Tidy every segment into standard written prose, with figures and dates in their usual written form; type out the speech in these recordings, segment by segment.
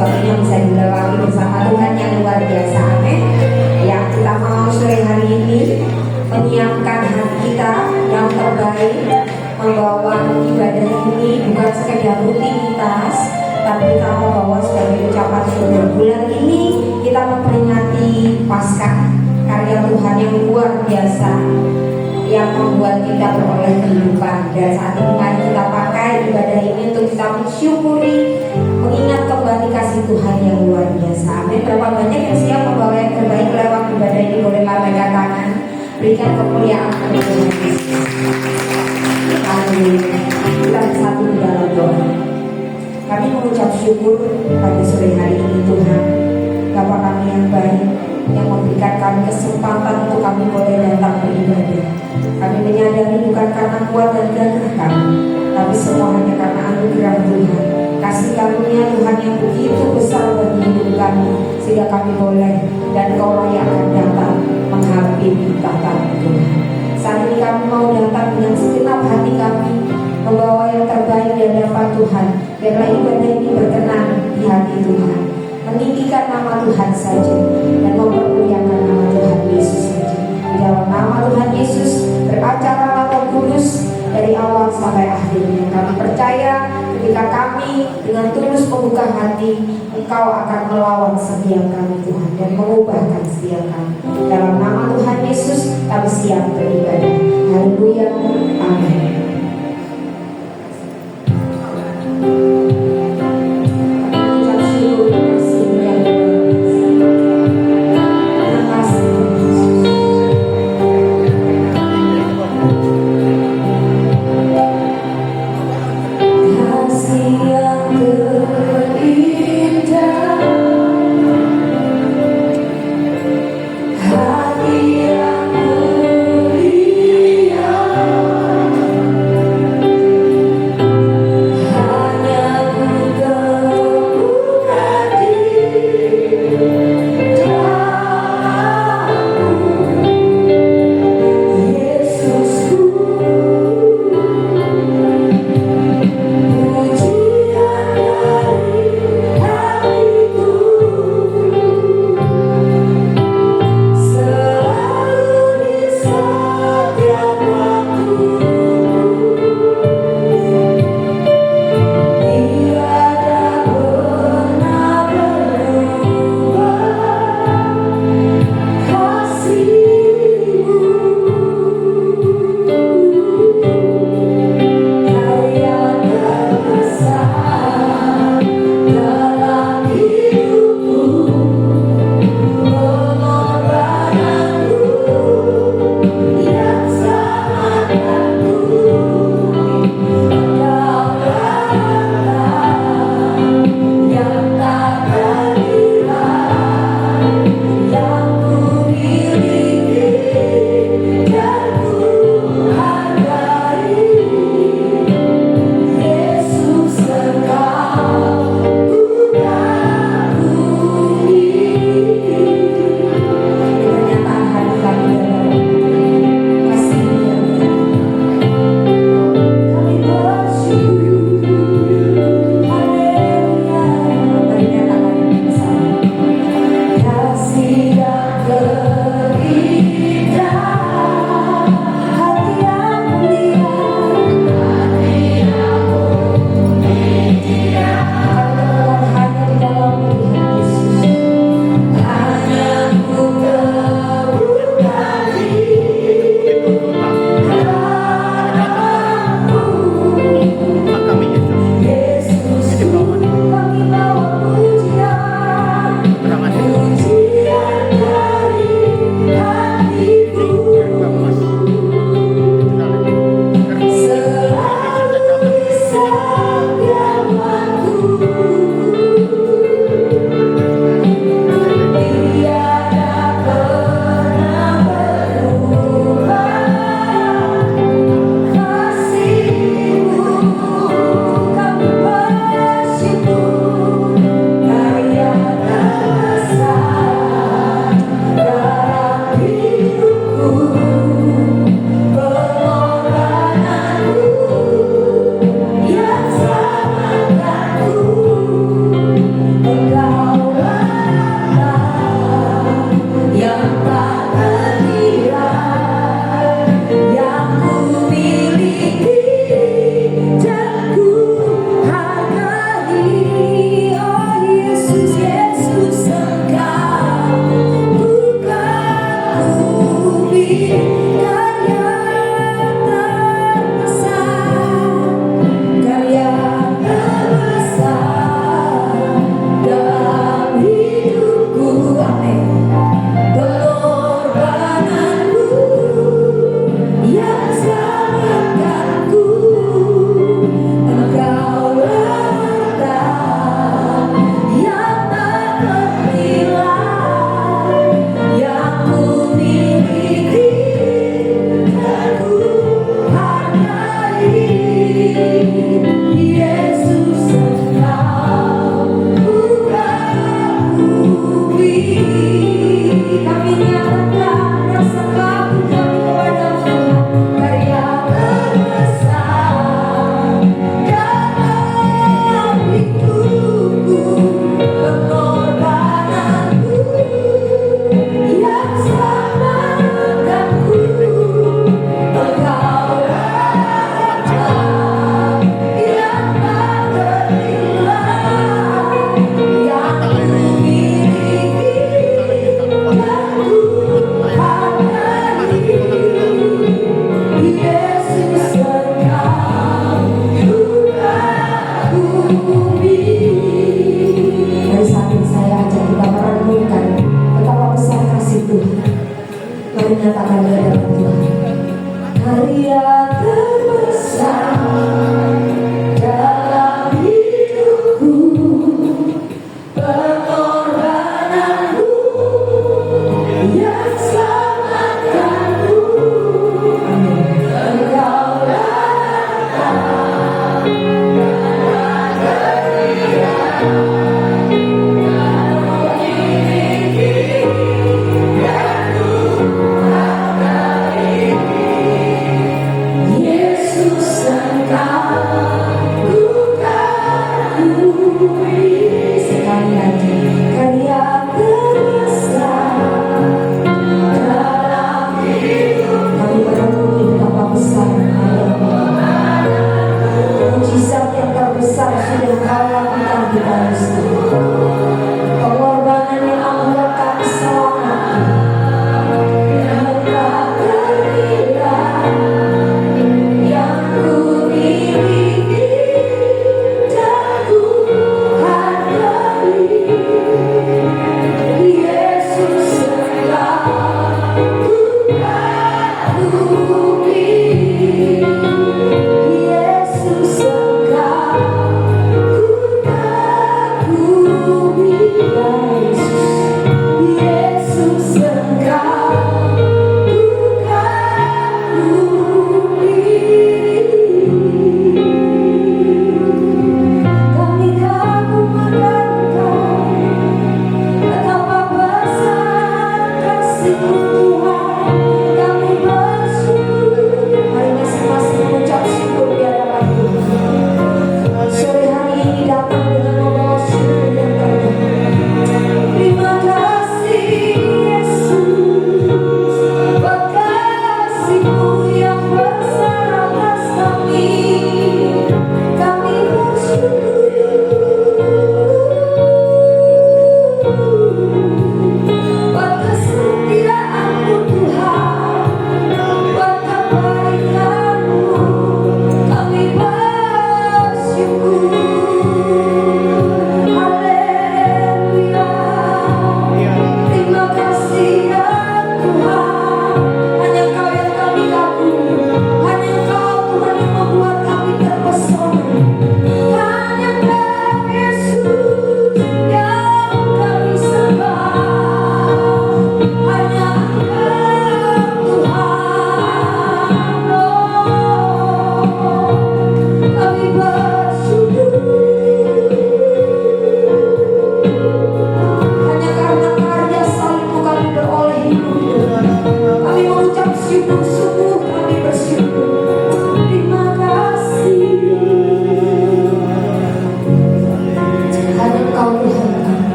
sesuatunya bisa dilewati bersama Tuhan yang luar biasa. Amin. Yang kita mau sore hari ini menyiapkan hati kita yang terbaik, membawa ibadah ini bukan sekedar rutinitas, tapi kita membawa sebagai ucapan syukur. Bulan ini kita memperingati Paskah, karya Tuhan yang luar biasa yang membuat kita beroleh kehidupan. Dan saat ini mari kita pakai ibadah ini untuk kita mensyukuri, mengingat kembali kasih Tuhan yang luar biasa. Amin. Berapa banyak yang siap membawa yang terbaik lewat ibadah ini? Boleh lambaikan tangan, berikan kemuliaan kepada Tuhan Yesus. Haleluya. Kita bersatu di dalam doa. Kami mengucap syukur pada sore hari ini Tuhan, Bapa kami yang baik, yang memberikan kami kesempatan untuk kami boleh datang beribadah. Kami menyadari bukan karena kuat dan gagah kami, tapi semua hanya karena anugerah Tuhan, kasih karunia Tuhan yang begitu besar bagi hidup kami, sehingga kami boleh dan Kau yang akan datang menghampiri tahta Tuhan. Saat ini kami mau datang dengan segenap hati kami, membawa yang terbaik di hadapan Tuhan. Biarlah ibadah ini berkenan di hati Tuhan, meninggikan nama Tuhan saja dan mempermuliakan nama Tuhan Yesus saja. Di dalam nama Tuhan Yesus beracara Roh Kudus dari awal sampai akhirnya. Kami percaya ketika kami dengan tulus membuka hati, Engkau akan melawan setiap kami Tuhan dan mengubahkan setiap kami. Dalam nama Tuhan Yesus kami siap beribadah. Haleluya. Amin. Hati yang beriman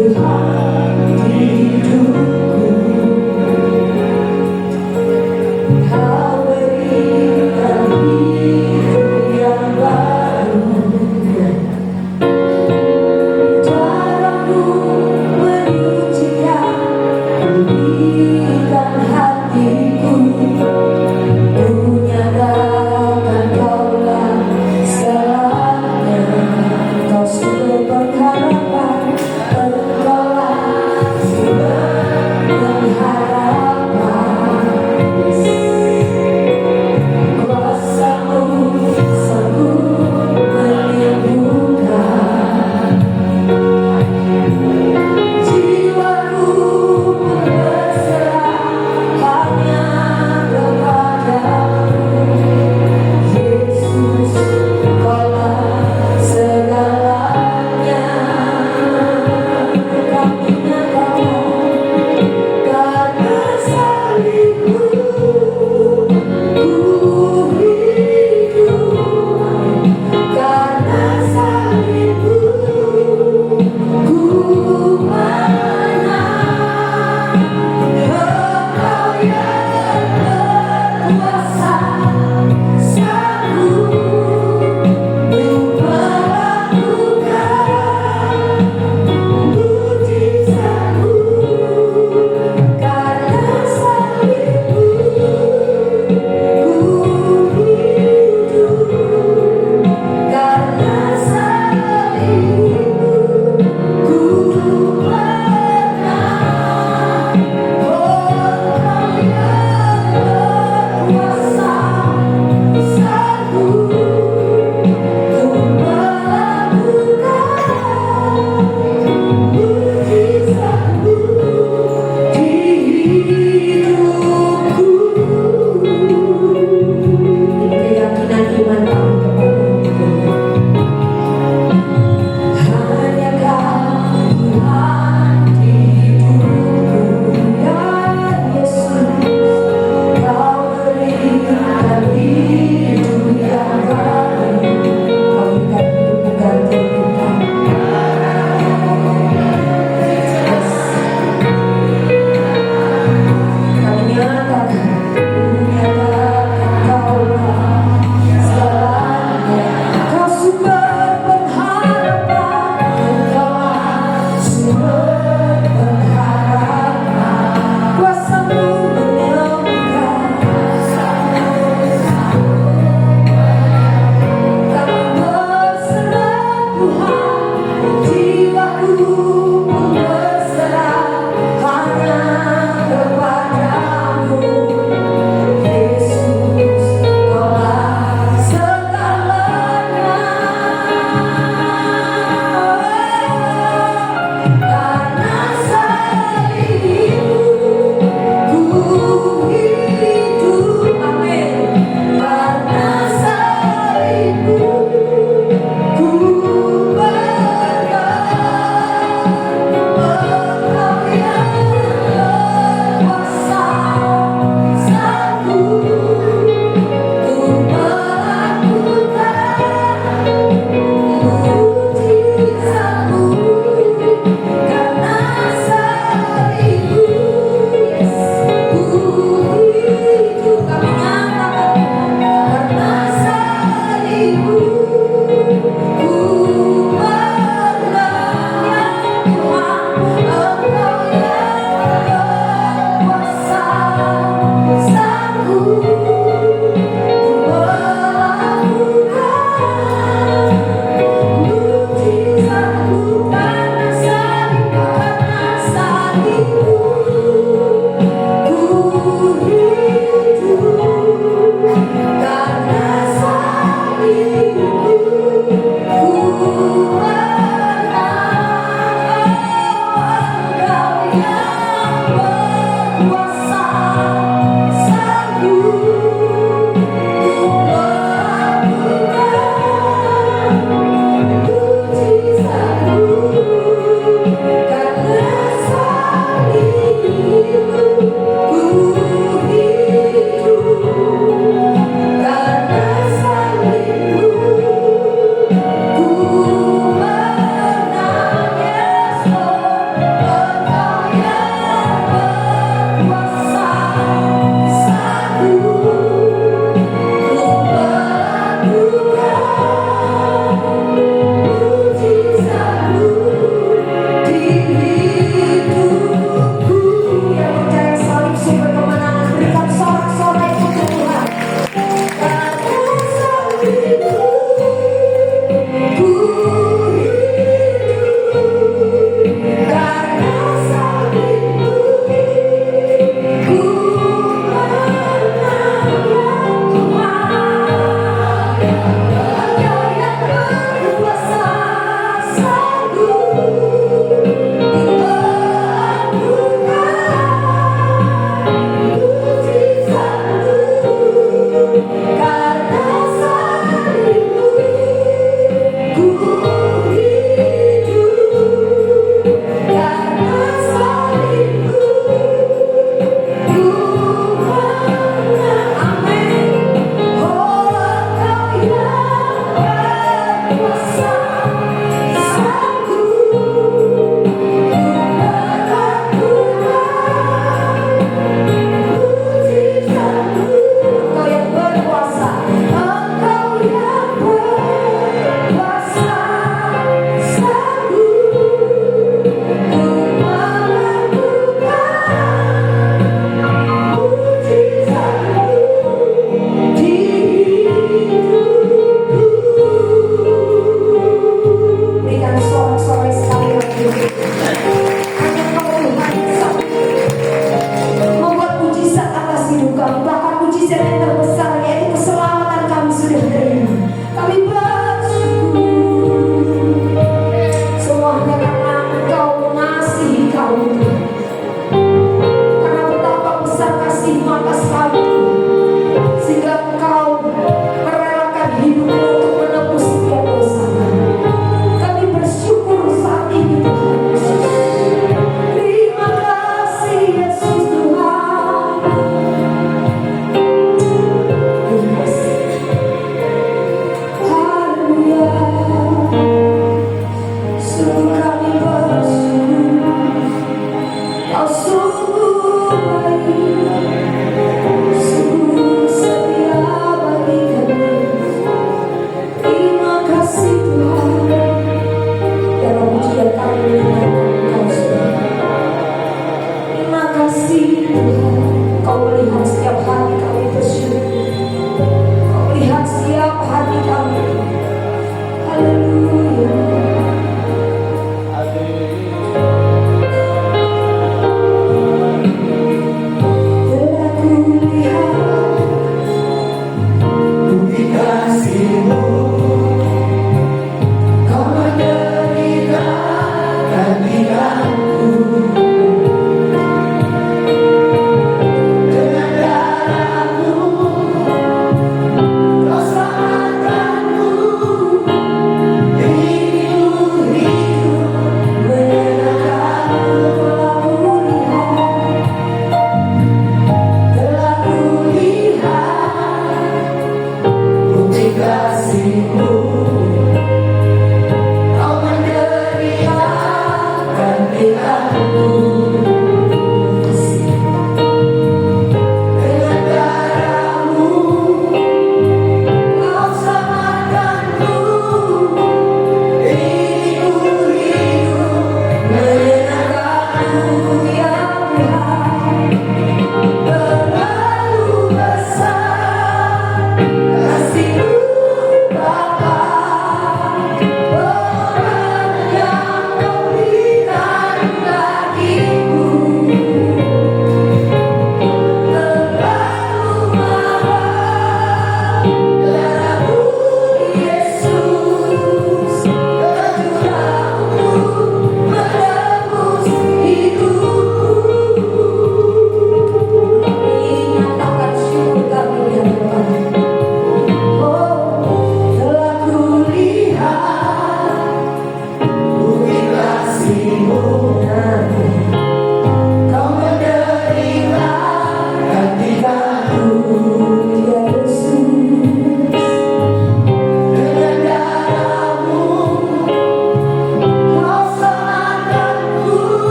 Tuhan hidupku, Kau berikan hidup yang baru. Darah-Mu menyucikan, pulihkan hatiku. Ku nyatakan Kaulah segalanya, Kau sumber pengharapan, Engkaulah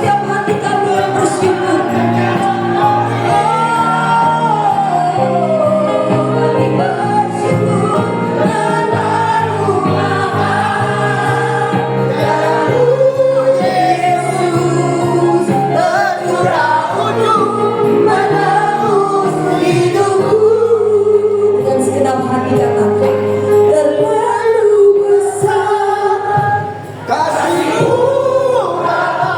setiap hati kami yang bersyukur. Kami bersyukur terlalu lama, terlalu Yesus berkurang untuk menebus hidupku. Dengan segenap hati katakan, terlalu besar kasih-Mu Bapa.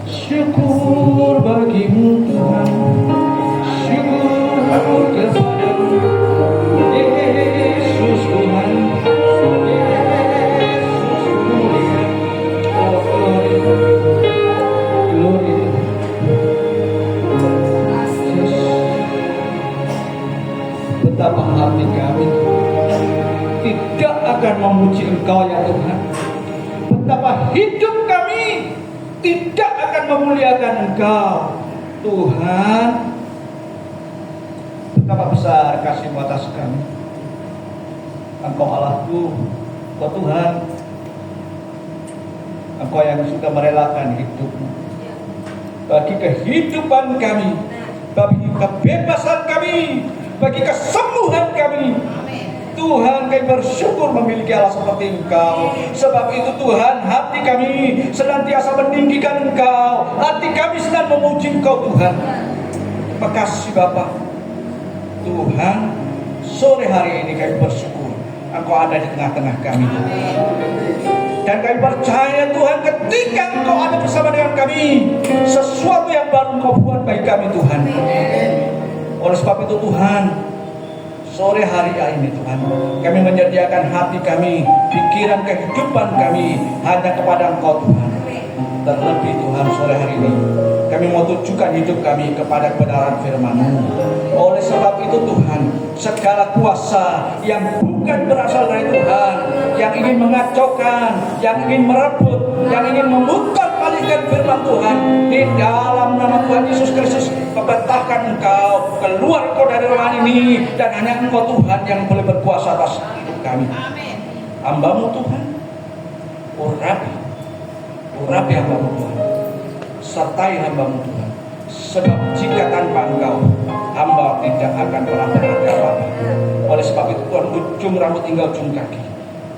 syukur bagimu Tuhan, syukur kepadamu Yesus Tuhan, Yesus mulia. Oh glory, glory. Betapa hati kami tidak akan memuji Engkau ya Tuhan. Betapa hidup kami tidak akan memuliakan Engkau Tuhan. Betapa besar kasih-Mu atas kami. Engkau Allahku, Engkau Tuhan, Engkau yang sudah merelakan hidup-Mu bagi kehidupan kami, bagi kebebasan kami, bagi kesembuhan kami. Tuhan, kami bersyukur memiliki Allah seperti Engkau. Sebab itu Tuhan, hati kami senantiasa meninggikan Engkau, hati kami sedang memuji Engkau Tuhan. Terima kasih Bapa. Tuhan, sore hari ini kami bersyukur Engkau ada di tengah-tengah kami. Dan kami percaya Tuhan, ketika Engkau ada bersama dengan kami, sesuatu yang baru Engkau buat bagi kami Tuhan. Oleh sebab itu Tuhan, sore hari ini Tuhan, kami menyediakan hati kami, pikiran, kehidupan kami hanya kepada Engkau Tuhan. Terlebih Tuhan, sore hari ini kami mau tujukan hidup kami kepada kebenaran firman-Mu. Oleh sebab itu Tuhan, segala kuasa yang bukan berasal dari Tuhan, yang ingin mengacaukan, yang ingin merebut, yang ingin memutar-balikkan firman Tuhan, di dalam nama Tuhan Yesus Kristus, membentangkan Engkau keluar Engkau dari ruangan ini, dan hanya Engkau Tuhan yang boleh berkuasa atas hidup kami. Hamba-Mu Tuhan, urapi hamba-Mu Tuhan, sertai hamba-Mu Tuhan. Sebab jika tanpa Engkau, hamba tidak akan pernah berarti apa-apa. Oleh sebab itu Tuhan, ujung rambut hingga ujung kaki,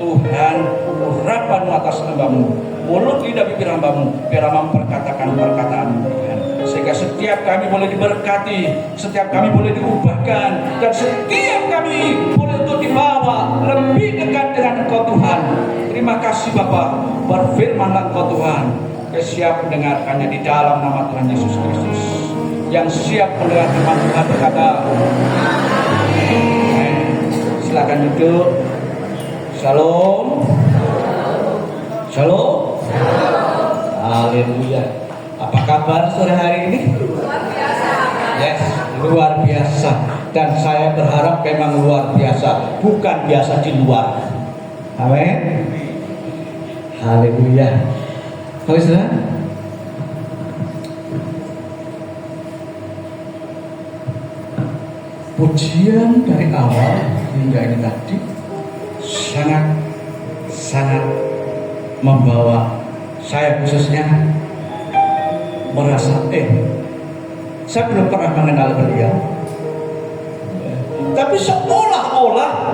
Tuhan, urapan-Mu atas hamba-Mu, mulut lidah bibir hamba-Mu, biar hamba memperkatakan perkataan-Mu Tuhan, sehingga setiap kami boleh diberkati, setiap kami boleh diubahkan, dan setiap kami boleh untuk dibawa lebih dekat dengan Engkau Tuhan. Terima kasih Bapa, berfirman-Lah Engkau Tuhan, siap mendengarkannya di dalam nama Tuhan Yesus Kristus. Yang siap mendengar firman Tuhan berkata, silakan duduk. Shalom. Shalom. Haleluya. Apa kabar sore hari ini? Luar biasa. Yes, luar biasa. Dan saya berharap memang luar biasa, bukan biasa di luar. Amin. Haleluya. Oke, saudara. Pujian dari awal hingga ini tadi sangat membawa saya khususnya merasa saya belum pernah mengenal beliau, tapi seolah-olah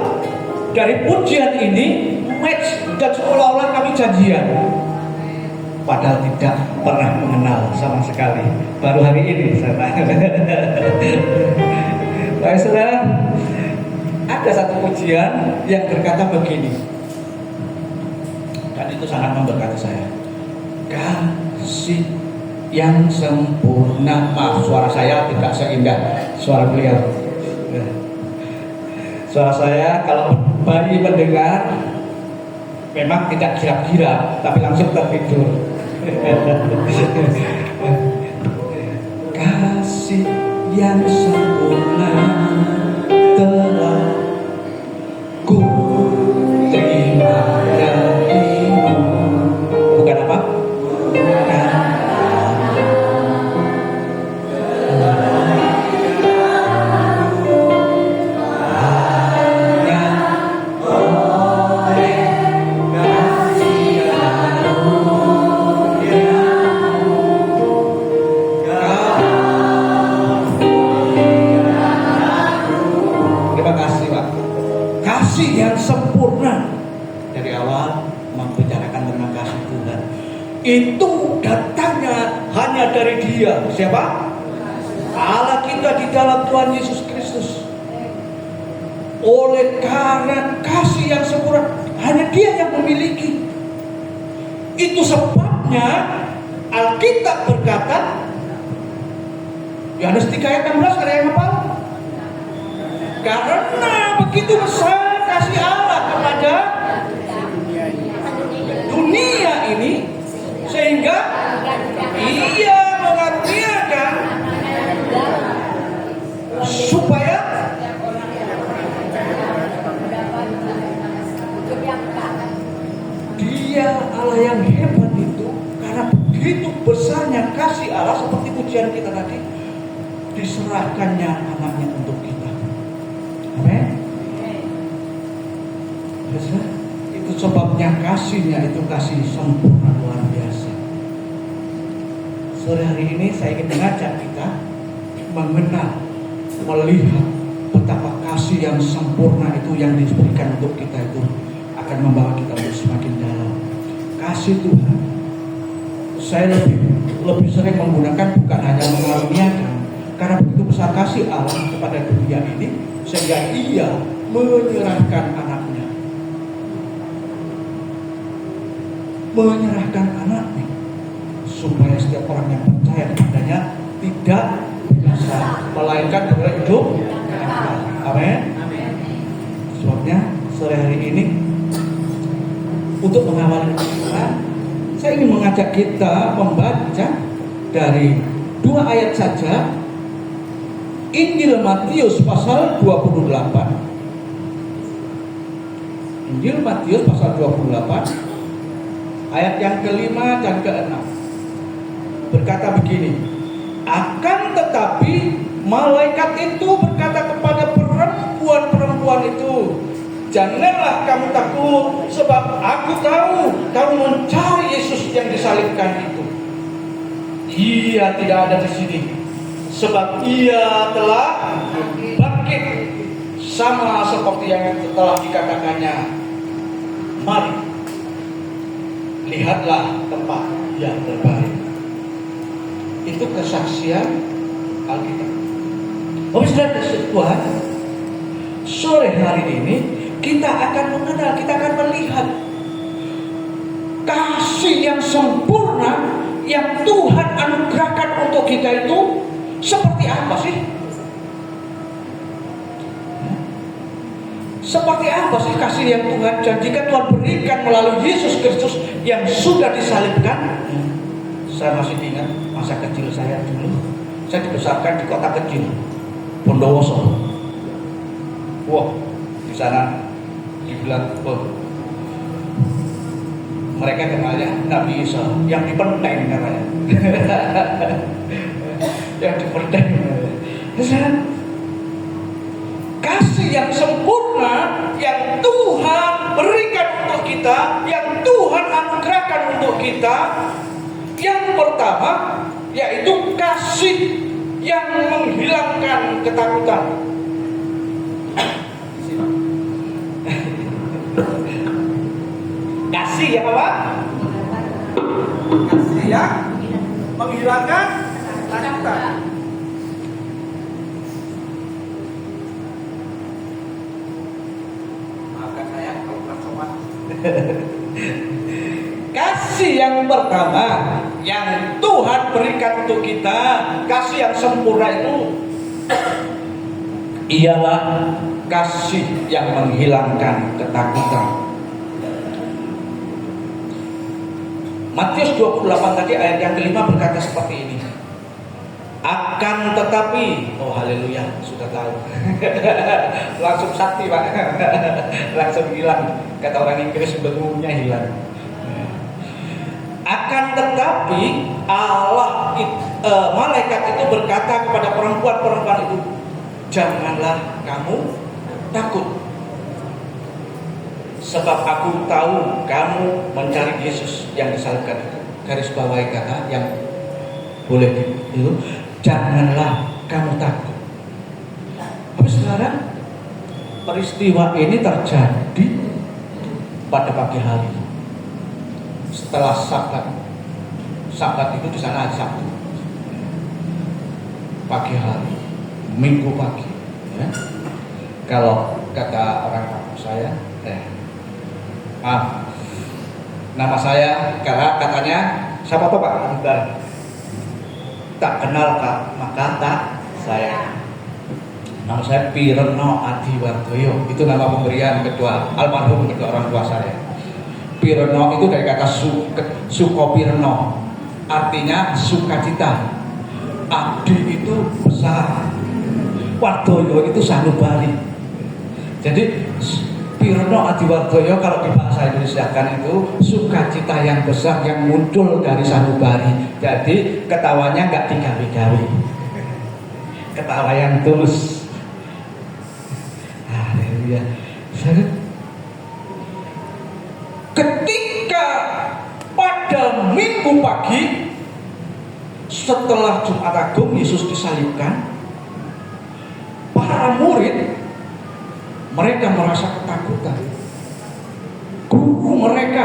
dari pujian ini match, dan seolah-olah kami janjian, padahal tidak pernah mengenal sama sekali, baru hari ini saya Baik saudara, ada satu pujian yang berkata begini, dan itu sangat memberkati saya. Kasih yang sempurna. Maaf, suara saya tidak seindah suara beliau. Suara saya kalau bayi mendengar memang tidak kira-kira, tapi langsung tertidur. Kasih yang sempurna telah ku terima darimu. Bukan apa? Itu datangnya hanya dari Dia. Siapa? Allah kita di dalam Tuhan Yesus Kristus. Oleh karena kasih yang sempurna, hanya Dia yang memiliki. Itu sebabnya sebabnya Alkitab berkata, Yohanes 3 ayat 16, ada yang hafal? Karena begitu besar kasih Allah kepada dunia ini, sehingga Ia mengaruniakan supaya Dia Allah yang hebat itu, karena begitu besarnya kasih Allah, seperti pujian kita tadi, diserahkannya anaknya untuk kita. Amin. Itu sebabnya kasihnya itu kasih sempurna luar biasa. Sore hari ini saya ingin mengajak kita mengenal, melihat betapa kasih yang sempurna itu yang diberikan untuk kita itu akan membawa kita untuk semakin dalam. Kasih Tuhan, saya lebih sering menggunakan bukan hanya mengaruniakan, karena begitu besar kasih Allah kepada dunia ini, sehingga Ia menyerahkan anaknya, supaya setiap orang yang percaya kepadanya tidak binasa, melainkan beroleh hidup. Amin. Sebabnya sore hari ini untuk mengawali kita, saya ingin mengajak kita membaca dari 2 ayat saja, Injil Matius pasal 28. Injil Matius pasal 28 ayat yang ke-5 dan ke-6 berkata begini, akan tetapi malaikat itu berkata kepada perempuan-perempuan itu, janganlah kamu takut, sebab aku tahu kamu mencari Yesus yang disalibkan itu. Ia tidak ada di sini, sebab Ia telah bangkit, sama seperti yang telah dikatakannya. Mari, lihatlah tempat yang terbaik. Itu kesaksian Alkitab. Saudara Tuhan, sore hari ini kita akan mengenal, kita akan melihat kasih yang sempurna yang Tuhan anugerahkan untuk kita itu seperti apa sih? Seperti apa sih kasih yang Tuhan janjikan, Tuhan berikan melalui Yesus Kristus yang sudah disalibkan? Saya masih ingat masa kecil saya dulu. Saya dibesarkan di kota kecil, Bondowoso. Wah, di sana dibilang, mereka kenalnya Nabi Isa yang dipenteng katanya. Yang dipenteng. Kasih yang sempurna yang Tuhan berikan untuk kita, yang Tuhan anugerahkan untuk kita, yang pertama yaitu kasih yang menghilangkan ketakutan. Kasih yang apa? Kasih yang menghilangkan ketakutan. Maafkan saya kalau kurang sopan. Kasih yang pertama yang Tuhan berikan untuk kita, kasih yang sempurna itu ialah kasih yang menghilangkan ketakutan. Matius 28 tadi ayat yang ke-5 berkata seperti ini. Akan tetapi, oh haleluya, sudah tahu. Langsung sakti Pak. Langsung hilang. Kata orang Inggris, bengungnya hilang. Akan tetapi malaikat itu berkata kepada perempuan-perempuan itu, janganlah kamu takut, sebab aku tahu kamu mencari Yesus yang disalibkan. Garis bawahi kata yang boleh itu, janganlah kamu takut. Tapi sekarang peristiwa ini terjadi pada pagi hari. Setelah Sabat itu di sana hari Sabtu, pagi hari, Minggu pagi, ya. Kalau kata orang kampung saya, nama saya katanya Siapa tuh Pak? Bentar. Tak kenal Kak, maka tak saya. Nama saya Pirno Adiwardoyo. Itu nama pemberian kedua almarhum kedua orang tua saya. Pirno itu dari kata Sukopirno, artinya sukacita. Adi itu besar, Wardoyo itu sanubari. Jadi Pirno Adiwardoyo kalau di bahasa Indonesia kan itu sukacita yang besar yang muncul dari sanubari. Jadi ketawanya nggak digawe-gawe, ketawa yang tulus. Haleluya. Ketika pada minggu pagi setelah Jumat Agung Yesus disalibkan, para murid mereka merasa ketakutan. Guru mereka,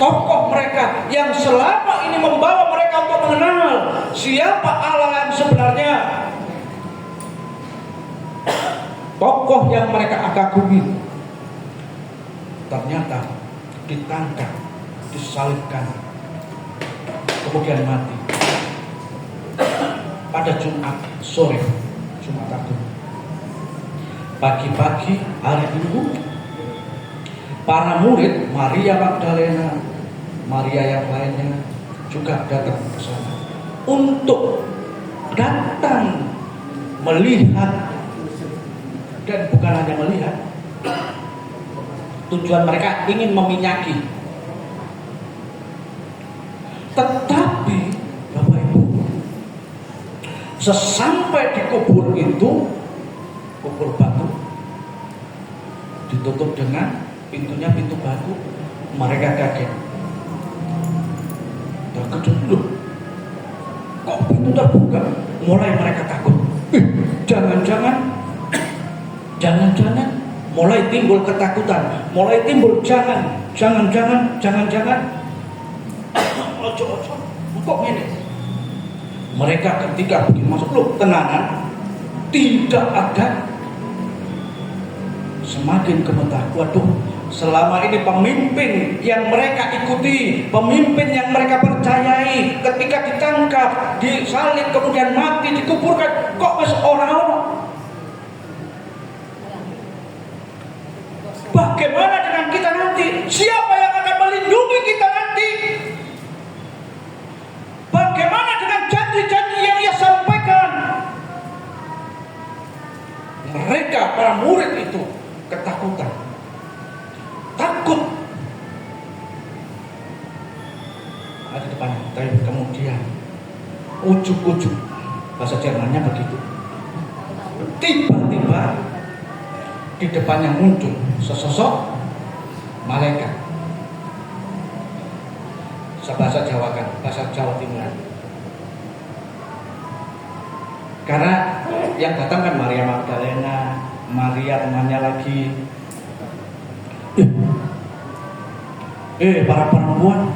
tokoh mereka yang selama ini membawa mereka untuk mengenal siapa Allah yang sebenarnya, tokoh yang mereka kagumi, ternyata ditangkap, disalibkan, kemudian mati pada Jumat sore, Jumat Agung. Pagi-pagi hari Minggu, para murid Maria Magdalena, Maria yang lainnya juga datang ke sana untuk datang melihat, dan bukan hanya melihat, tujuan mereka ingin meminyaki. Tetapi Bapak Ibu, sesampai di kubur itu, kubur batu ditutup dengan pintunya pintu batu, mereka kaget. Terkejut, loh, kok pintu terbuka? Mulai mereka takut. Jangan-jangan mulai timbul ketakutan, mulai timbul jangan-jangan ojo kok ini. Mereka ketika begitu masuk, loh, tenanan, tidak ada. Semakin gemetar, waduh, selama ini pemimpin yang mereka ikuti, pemimpin yang mereka percayai, ketika ditangkap, disalib, kemudian mati, dikuburkan, kok masih orang-orang? Bagaimana dengan kita nanti? Siapa yang akan melindungi kita nanti? Bagaimana dengan janji-janji yang Ia sampaikan? Mereka, para murid itu ketakutan, takut. Ada depan, tapi kemudian ujuk-ujuk, bahasa Jermannya begitu, tiba-tiba di depannya muncul sesosok malaikat. Bahasa Jawa kan, bahasa Jawa Timuran. Karena yang datang kan Maria Magdalena, Maria temannya lagi. Para perempuan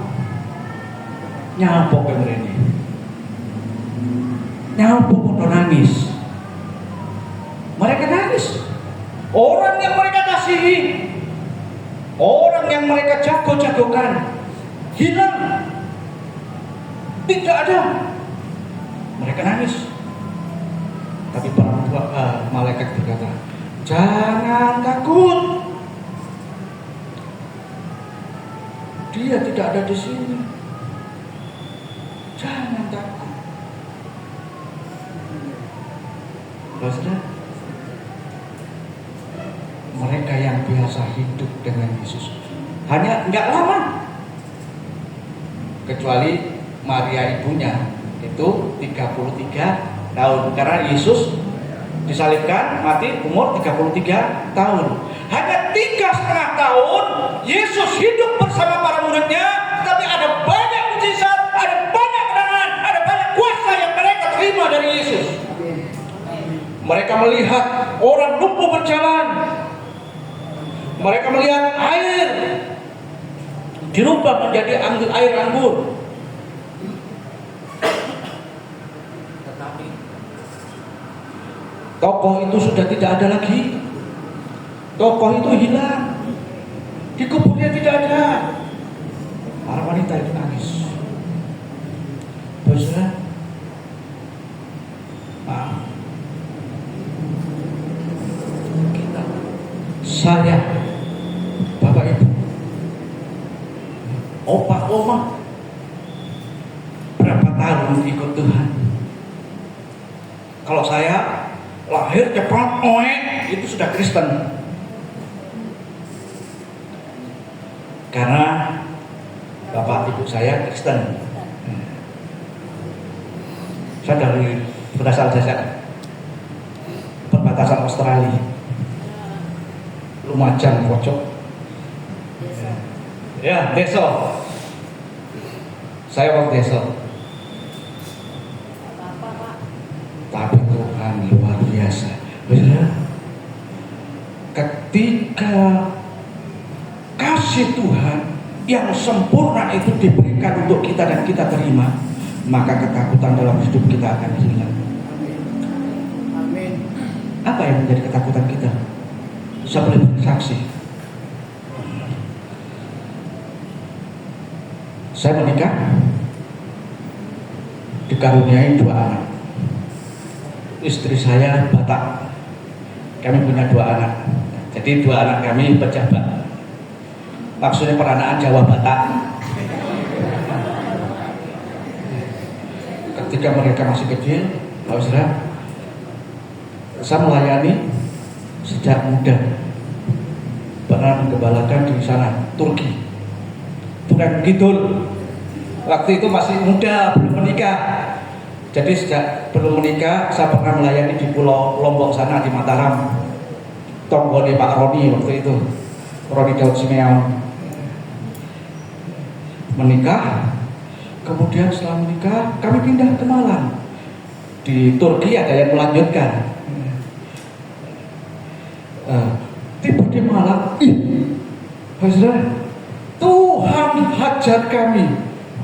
nyapok yang ini, nyapok udah nangis. Mereka nangis. Orang yang mereka kasihi, orang yang mereka jago-jagokan, hilang, tidak ada. Mereka nangis. Tapi malaikat berkata, jangan takut, dia tidak ada di sini. Jangan takut. Saudara, mereka yang biasa hidup dengan Yesus hanya nggak lama, kecuali Maria ibunya itu 33 tahun, karena Yesus disalibkan mati umur 33 tahun. Hanya 3,5 tahun Yesus hidup bersama para muridnya, tapi ada banyak mujizat, ada banyak kemenangan, ada banyak kuasa yang mereka terima dari Yesus. Mereka melihat orang lumpuh berjalan, mereka melihat air dirubah menjadi air anggur. Tetapi tokoh itu sudah tidak ada lagi. Tokoh itu hilang. Di kuburnya tidak ada. Para wanita itu nangis. saya, Bapak Ibu, opa oma, berapa tahun ikut Tuhan? Kalau saya lahir cepat, itu sudah Kristen. Karena bapak ibu saya Kristen. Saya dari berasal desa perbatasan Australia, Lumajang pojok. Ya, desa. Saya orang desa. Tapi Tuhan luar biasa. Benar. Ketika kasih Tuhan yang sempurna itu diberikan untuk kita dan kita terima, maka ketakutan dalam hidup kita akan hilang. Amin. Apa yang menjadi ketakutan kita? Saya boleh bersaksi. Saya menikah, dikaruniai 2 anak. Istri saya Batak. Kami punya 2 anak. Jadi 2 anak kami pejabat. Maksudnya peranaan Jawa Batak. Ketika mereka masih kecil, saya melayani sejak muda. Pernah menggembalakan di sana, Turki, Turan Kidul. Waktu itu masih muda, belum menikah. Jadi sejak belum menikah, saya pernah melayani di Pulau Lombok sana, di Mataram. Tonggone Pak Roni waktu itu, Roni Daud Simeon. Menikah, kemudian setelah menikah kami pindah ke Malang. Di Turki ada yang melanjutkan. Tiba di Malang, Tuhan hajar kami.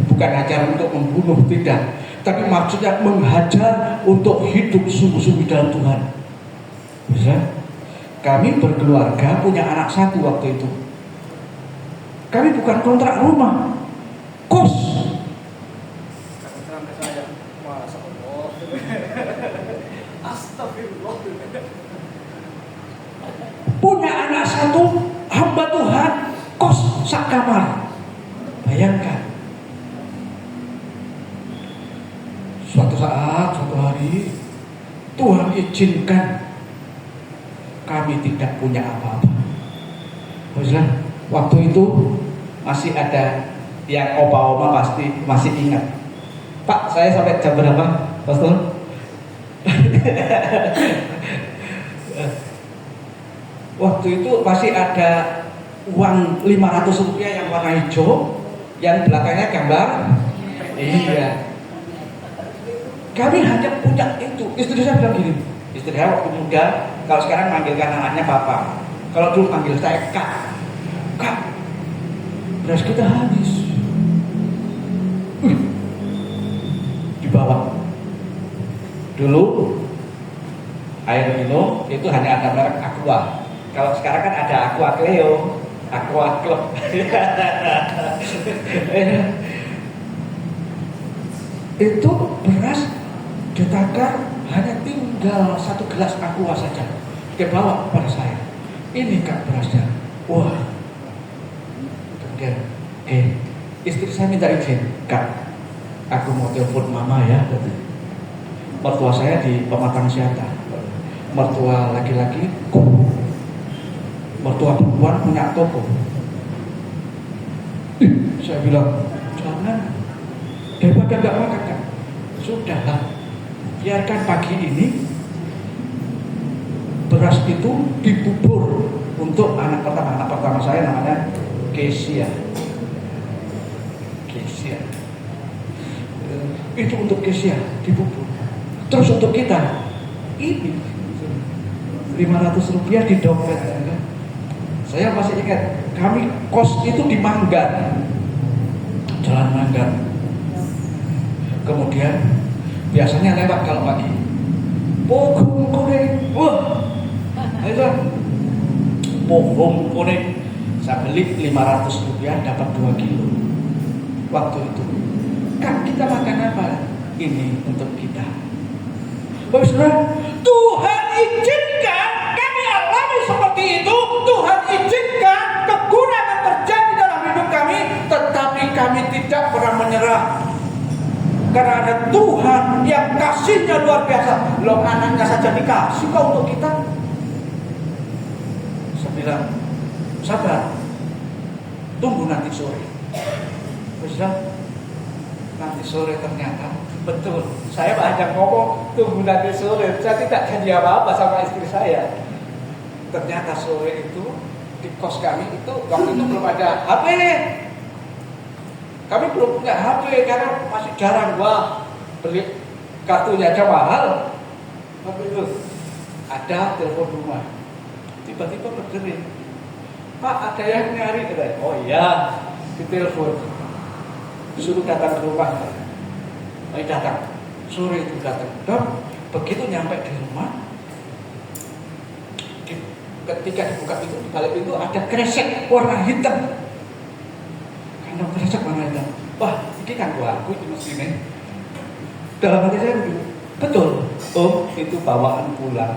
Bukan hajar untuk membunuh, tidak, tapi maksudnya menghajar untuk hidup sungguh-sungguh dalam Tuhan. Bisa? Kami berkeluarga, punya anak 1 waktu itu. Kami bukan kontrak rumah, kos. Astagfirullah. Punya anak 1, hamba Tuhan, kos sak kamar. Bayangkan. Suatu saat, suatu hari, Tuhan izinkan kami tidak punya apa-apa. Waktu itu masih ada yang opa-oma pasti masih ingat. Pak, saya sampai jam berapa, Pastor? Waktu itu masih ada uang 500 rupiah yang warna hijau, yang belakangnya gambar. Iya. Kami hanya punya itu. Istri saya bilang gini, istri saya waktu muda, kalau sekarang manggilkan anaknya papa, kalau dulu manggil saya kak. Kak, beras kita habis. Dibawa. Dulu air minum itu hanya ada merek Aqua. Kalau sekarang kan ada Aqua Cleo, Aqua Club. Itu beras ditakar hanya tinggal 1 gelas Aqua saja. Dia bawa kepada saya. Ini kak berasnya. Wah. Kemudian, istri saya minta izin, kak, aku mau telepon mama ya. Mertua saya di Pematang Siantar. Mertua laki-laki guru. Mertua perempuan punya toko. Saya bilang, jangan, daripada gak makan kan. Sudahlah, biarkan pagi ini beras itu dibubur untuk anak pertama saya namanya Kesia. Itu untuk Kesia dibubur. Terus untuk kita ini 500 rupiah di dompet. Saya masih ingat, kami kos itu di Manggar, Jalan Manggar. Kemudian biasanya lewat kalau pagi, pohon kuning, itu pohon kuning. Saya beli 500 rupiah dapat 2 kilo. Waktu itu kan kita makan apa? Ini untuk kita. Bapak Saudara, Tuhan izinkan kami alami seperti itu. Tuhan belum anaknya saja dikasih kok untuk kita. Saya bilang, sabar, tunggu nanti sore. Terus nanti sore ternyata betul. Saya hanya ngomong tunggu nanti sore. Saya tidak janji apa-apa sama istri saya. Ternyata sore itu di kos kami itu waktu itu belum ada HP. Kami belum punya HP karena masih jarang beli kartunya aja mahal. Waktu itu ada telepon rumah. Tiba-tiba berdering. Pak, ada yang nyari. Oh iya, ditelepon. Disuruh datang ke rumah. Datang. Sore itu datang. Dan begitu nyampe di rumah, ketika dibuka pintu, di balik pintu ada kresek warna hitam. Kandang kresek warna hitam. Wah, ini kan aku itu mesinnya. Dalam hati saya begitu. Betul. Oh, itu bawaan pulang.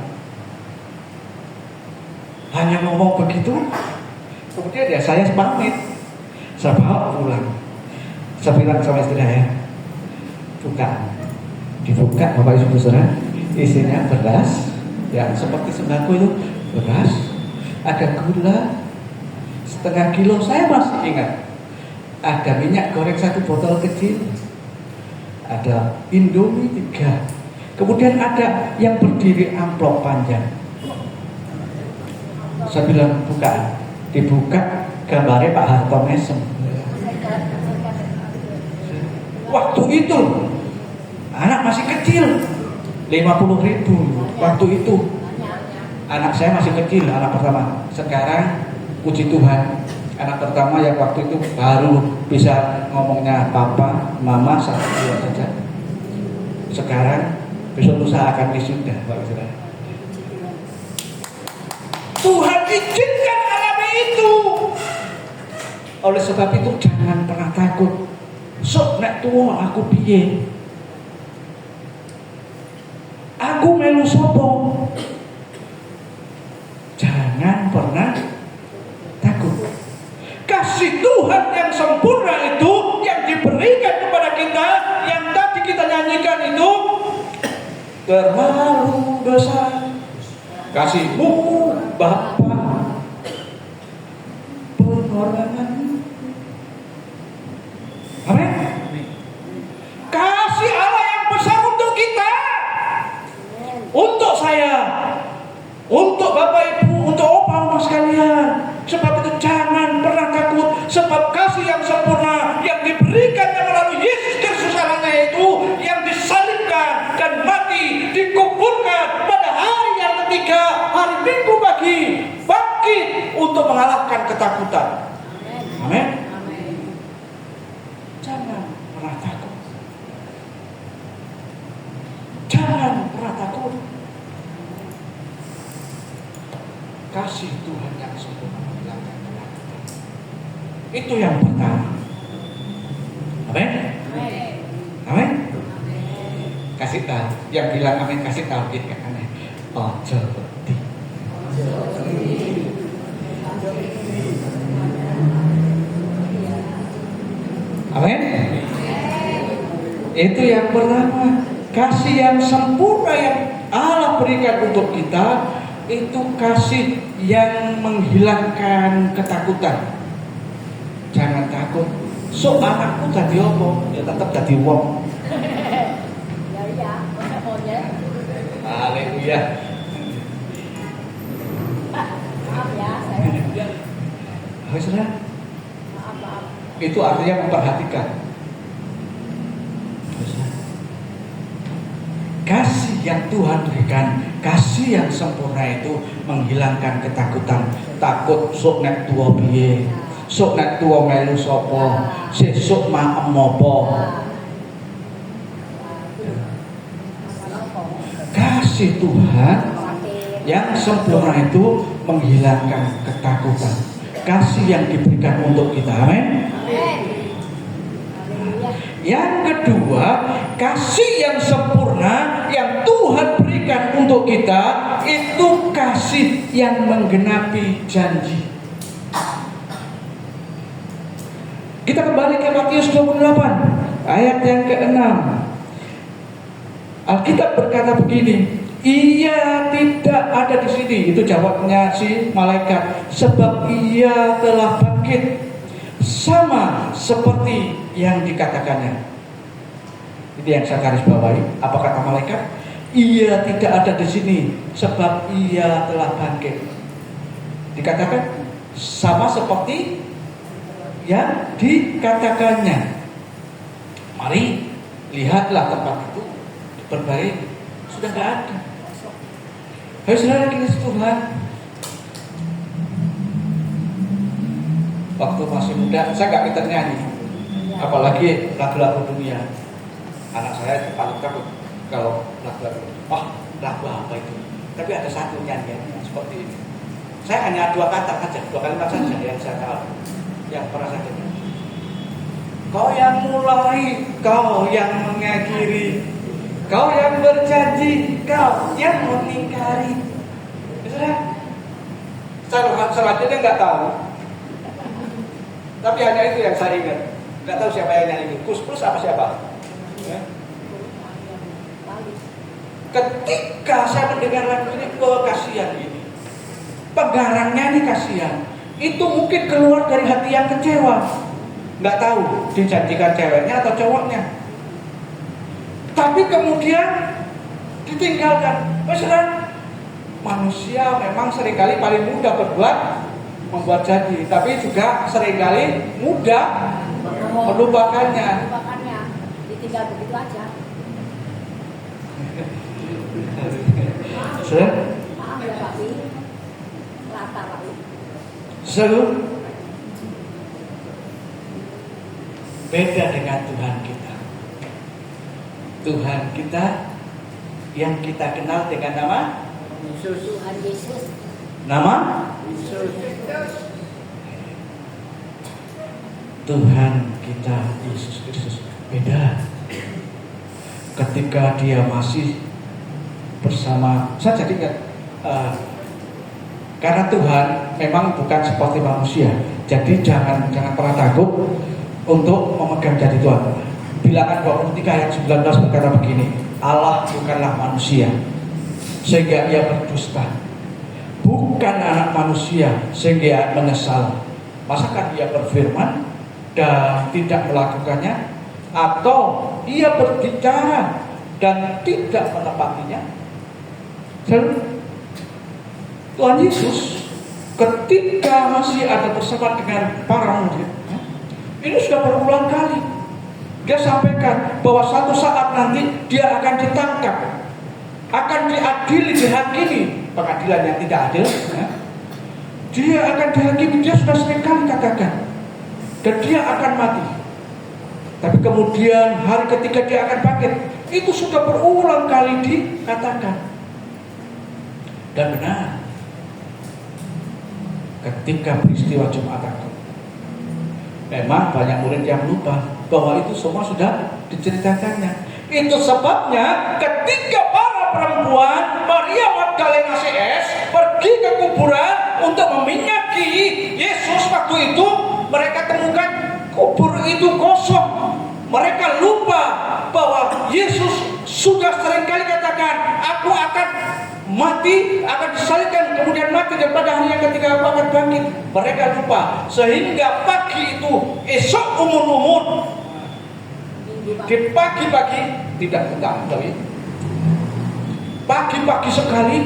Hanya ngomong begitu. Kemudian ya saya pamit. Saya bawa pulang. Saya bilang sama istri saya, dibuka Bapak Ibu Saudara, isinya beras, ya seperti sembako itu, beras, ada gula setengah kilo, saya masih ingat, ada minyak goreng 1 botol kecil, ada Indomie 3, kemudian ada yang berdiri amplop panjang. Saya bilang dibuka gambarnya Pak Harto Mesem. Waktu itu anak masih kecil, 50.000 waktu itu. Anak saya masih kecil, anak pertama. Sekarang puji Tuhan, anak pertama yang waktu itu baru bisa ngomongnya papa, mama, 1, 2 saja. Sekarang besok lusa akan wisuda, Pak Saudara. Tuhan izinkan alami itu. Oleh sebab itu jangan pernah takut. Sok nek tuwa aku piye? Aku melu sapa? Jangan pernah takut. Kasih Tuhan yang sempurna itu yang diberikan kepada kita, yang tadi kita nyanyikan itu terlalu besar. Kasih-Mu Bapa, pengorbanan. Amin. Kasih Allah yang besar untuk kita, untuk saya, untuk Bapak Ibu, untuk opa-opa sekalian. Sebab itu jangan pernah takut, sebab kasih yang sempurna yang diberikan melalui Yesus Kristus anaknya itu, yang disalibkan dan mati, dikuburkan pada hari yang ketiga, hari Minggu pagi, bangkit untuk mengalahkan ketakutan. Amin. Jangan pernah takut. Jangan pernah takut. Kasih Tuhan yang sempurna menghilangkan ketakutan. Itu yang pertama. Amin. Amin. Kasih tahu. Yang bilang amin kasih tahu kita aneh. Ojo wedi. Amin. Itu yang pertama. Kasih yang sempurna yang Allah berikan untuk kita, itu kasih yang menghilangkan ketakutan. Jangan takut. So anakku jadi apa? Ya tetap jadi wong. Haleluya. Maaf ya, saya. Maaf. Itu artinya memperhatikan. Kasih yang Tuhan berikan, kasih yang sempurna itu menghilangkan ketakutan. Takut sok nek tuwa piye, sok nek tuwa melu sapa, sesuk maem apa. Kasih Tuhan yang sempurna itu menghilangkan ketakutan. Kasih yang diberikan untuk kita. Amin. Yang kedua, kasih yang sempurna yang Tuhan berikan untuk kita, itu kasih yang menggenapi janji. Kita kembali ke Matius 28 ayat yang ke-6. Alkitab berkata begini, ia tidak ada di sini. Itu jawabnya si malaikat, sebab ia telah bangkit sama seperti yang dikatakannya. Itu yang saya garis bawahi. Apa kata malaikat? Ia tidak ada di sini sebab ia telah bangkit. Dikatakan sama seperti yang dikatakannya. Mari lihatlah tempat itu diperbarui, sudah tidak ada. Hai saudara kekasih Tuhan, waktu masih muda saya nggak pintar nyanyi, apalagi lagu-lagu dunia. Anak saya paling takut kalau lagu-lagu, lagu apa itu? Tapi ada satu nyanyian seperti ini. Saya hanya dua kalimat saja yang saya tahu, yang pernah saya dengar. Kau yang mulai, kau yang mengakhiri, kau yang berjanji, kau yang mengingkari. Sudah, selanjutnya nggak tahu. Tapi hanya itu yang saya ingat. Nggak tahu siapa yang nyanyi itu. Kus apa siapa? Ya. Ketika saya mendengar lagu ini, kasihan ini. Penggarangnya ini kasihan. Itu mungkin keluar dari hati yang kecewa. Nggak tahu dijanjikan ceweknya atau cowoknya. Tapi kemudian ditinggalkan. Saudara, manusia memang seringkali paling mudah membuat janji, tapi juga seringkali mudah melupakannya. Ditinggal begitu aja. Maaf ya Pak Wi. Lata Pak Wi. Beda dengan Tuhan kita. Tuhan kita yang kita kenal dengan nama Yesus. Tuhan Yesus. Nama Yesus. Tuhan kita Yesus Kristus. Beda. Ketika dia masih bersama, saya jadi ingat, karena Tuhan memang bukan seperti manusia. Jadi jangan pernah takut untuk memegang janji Tuhan. Bilangan 23 ayat 19 berkata begini, Allah bukanlah manusia sehingga ia berdusta, bukan anak manusia sehingga ia menyesal. Masakan ia berfirman dan tidak melakukannya, atau ia berbicara dan tidak menepatinya? Tuhan Yesus ketika masih ada bersama dengan para murid, ini sudah berulang kali dia sampaikan bahwa suatu saat nanti dia akan ditangkap, akan diadili, dihakimi, pengadilan yang tidak adil. Dia akan dihakimi, dia sudah sering kali katakan, dan dia akan mati. Tapi kemudian hari ketiga dia akan bangkit. Itu sudah berulang kali dikatakan. Dan benar, ketika peristiwa Jumat Agung, memang banyak murid yang lupa bahwa itu semua sudah diceritakannya. Itu sebabnya ketika para perempuan Maria Magdalena CS pergi ke kuburan untuk meminyaki Yesus, waktu itu mereka temukan kubur itu kosong. Mereka lupa bahwa Yesus sudah seringkali katakan, aku akan mati, akan disalibkan, kemudian mati, dan pada hari yang ketiga aku akan bangkit. Mereka lupa, sehingga pagi itu, esok umur-umur, di pagi-pagi tidak ketahui. Pagi-pagi sekali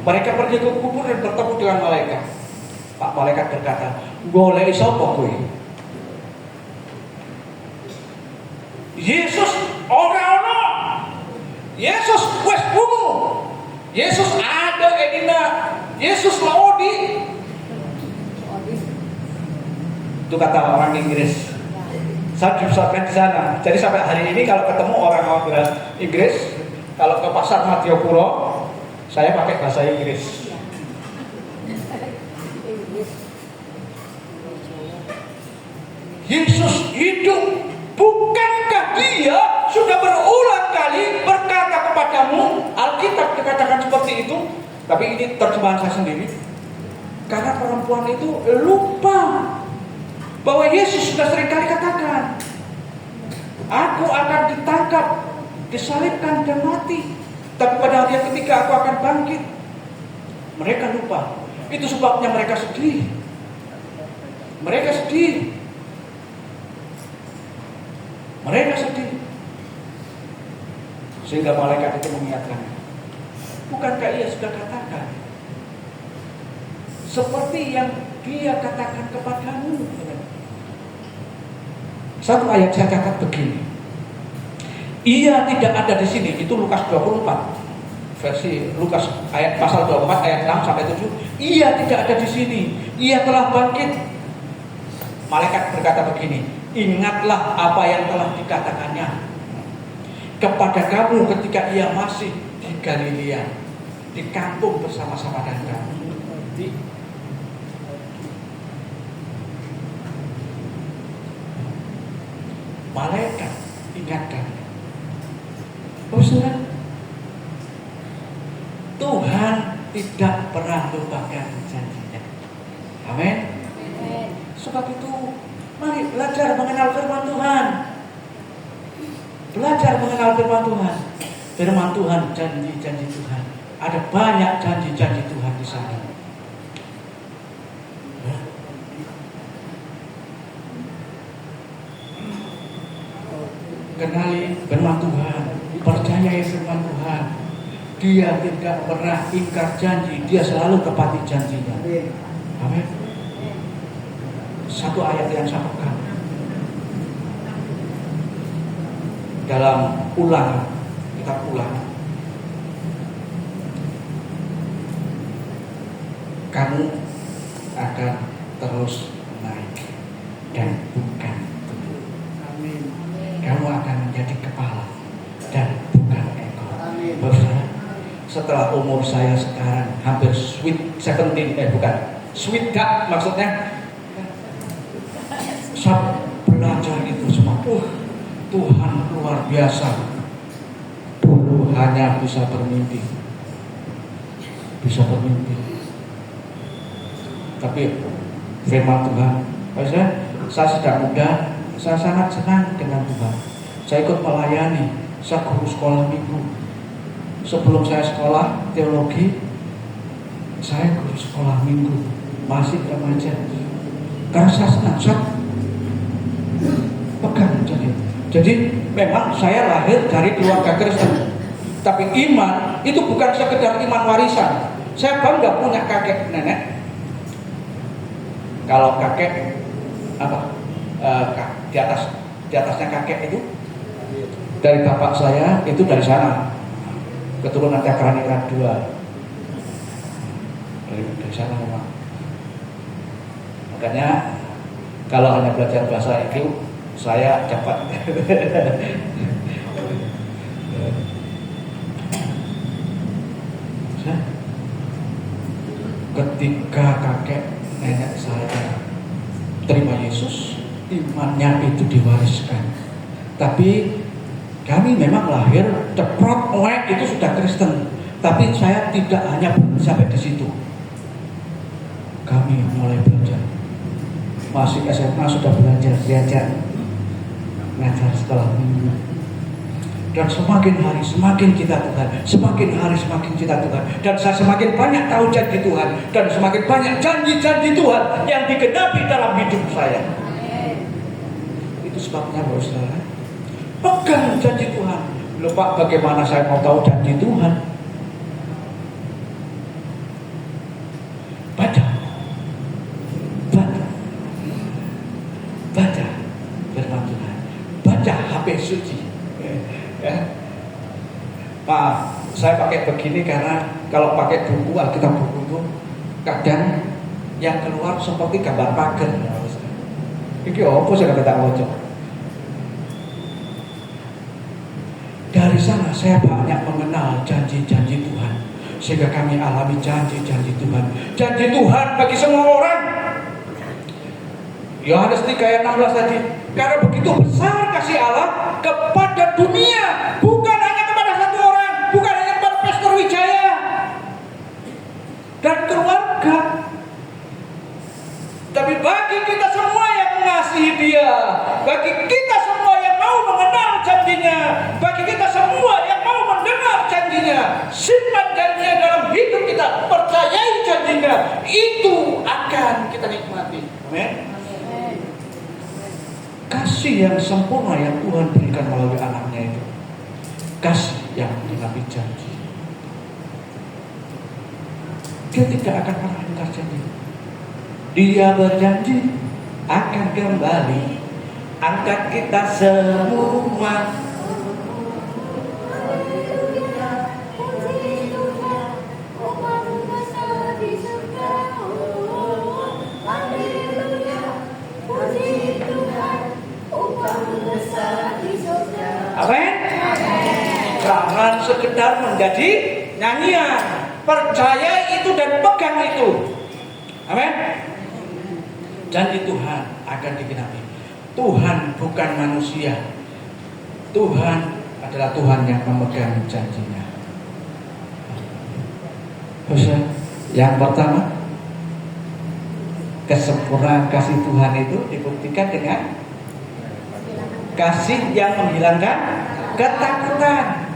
mereka pergi ke kubur dan bertemu dengan malaikat. Pak malaikat berkata, golek sapa kowe? Yesus ora ono. Yesus wis bungu. Yesus ada Edina. Yesus Laodi. Itu kata orang Inggris. Saya diusahakan di sana. Jadi sampai hari ini kalau ketemu orang Inggris, kalau ke pasar Madiopuro, saya pakai bahasa Inggris. Yesus hidup. Bukankah dia sudah berulang kali berkata kepadamu? Alkitab dikatakan seperti itu. Tapi ini terjemahan saya sendiri. Karena perempuan itu lupa bahwa Yesus sudah seringkali katakan, aku akan ditangkap, disalibkan dan mati. Tapi pada hari yang ketiga aku akan bangkit. Mereka lupa. Itu sebabnya mereka sedih. Mereka sedih. Mereka sedih. Sehingga malaikat itu mengingatkan, bukankah ia sudah katakan seperti yang dia katakan kepadamu? Satu ayat saya catat begini. Ia tidak ada di sini. Itu Lukas 24. Versi Lukas ayat pasal 24 ayat 6 sampai 7. Ia tidak ada di sini. Ia telah bangkit. Malaikat berkata begini, ingatlah apa yang telah dikatakannya kepada kamu ketika ia masih di Galilea, di kampung bersama-sama dengan kamu. Malaikat ingatkan, saudara, Tuhan tidak pernah lupakan janjinya. Amin. Sebab itu, mari belajar mengenal firman Tuhan. Belajar mengenal firman Tuhan. Firman Tuhan, janji-janji Tuhan. Ada banyak janji-janji Tuhan di sana. Kenali firman Tuhan, percayai firman Tuhan. Dia tidak pernah ingkar janji, dia selalu tepati janjinya. Amin. Satu ayat yang saya pegang dalam Ulangan, kitab Ulangan. Kamu akan terus naik dan bukan turun. Amin. Kamu akan menjadi kepala dan bukan ekor. Amin. Saudara, setelah umur saya sekarang hampir sweet 17, sweet gak maksudnya. Saya belajar itu semua. Tuhan luar biasa. Dulu hanya bisa bermimpi. Tapi firman Tuhan, saya sejak muda, saya sangat senang dengan Tuhan. Saya ikut melayani, saya guru sekolah minggu. Sebelum saya sekolah teologi, saya guru sekolah minggu, masih remaja. Karena saya senang, saya pegang jadi memang saya lahir dari keluarga Kristen, tapi iman itu bukan sekedar iman warisan. Saya bangga punya kakek nenek. Kalau kakek di atasnya kakek itu dari bapak saya itu dari sana, keturunan Cakraningrat 2 dari sana memang. Makanya kalau hanya belajar bahasa itu saya dapat. Ketika kakek nenek saya terima Yesus, imannya itu diwariskan. Tapi kami memang lahir ceprot itu sudah Kristen. Tapi saya tidak hanya sampai di situ. Kami mulai belajar. Masih SMA sudah belajar ngajar sekolah minggu. Dan semakin hari semakin cinta Tuhan, semakin hari semakin cinta Tuhan, dan saya semakin banyak tahu janji Tuhan, dan semakin banyak janji-janji Tuhan yang digenapi dalam hidup saya. Itu sebabnya saudara, pegang janji Tuhan. Lupa bagaimana saya mau tahu janji Tuhan? Baca firman Tuhan, baca HP suci. Ya. Maaf, saya pakai begini karena kalau pakai buku Alkitab buku itu kadang yang keluar seperti gambar pagar. Ini apa saya kata wajah. Dari sana saya banyak mengenal janji-janji Tuhan, sehingga kami alami janji-janji Tuhan. Janji Tuhan bagi semua orang. Yohanes 3 ayat 16 tadi, karena begitu besar kasih Allah kepada dunia, bukan hanya kepada satu orang, bukan hanya kepada Pastor Wijaya dan keluarga, tapi bagi kita semua yang mengasihi Dia, bagi kita semua yang mau mengenal janjinya, bagi kita semua simpan janjinya dalam hidup kita, percayai janjinya, itu akan kita nikmati. Amin. Kasih yang sempurna yang Tuhan berikan melalui anaknya itu, kasih yang menggenapi janji. Dia tidak akan pernah ingkar janji. Dia berjanji akan kembali angkat kita semua. Amin. Jangan sekedar menjadi nyanyian, percaya itu dan pegang itu. Amin. Janji Tuhan akan digenapi. Tuhan bukan manusia. Tuhan adalah Tuhan yang memegang janjinya. Yang pertama, kesempurnaan kasih Tuhan itu dibuktikan dengan kasih yang menghilangkan ketakutan.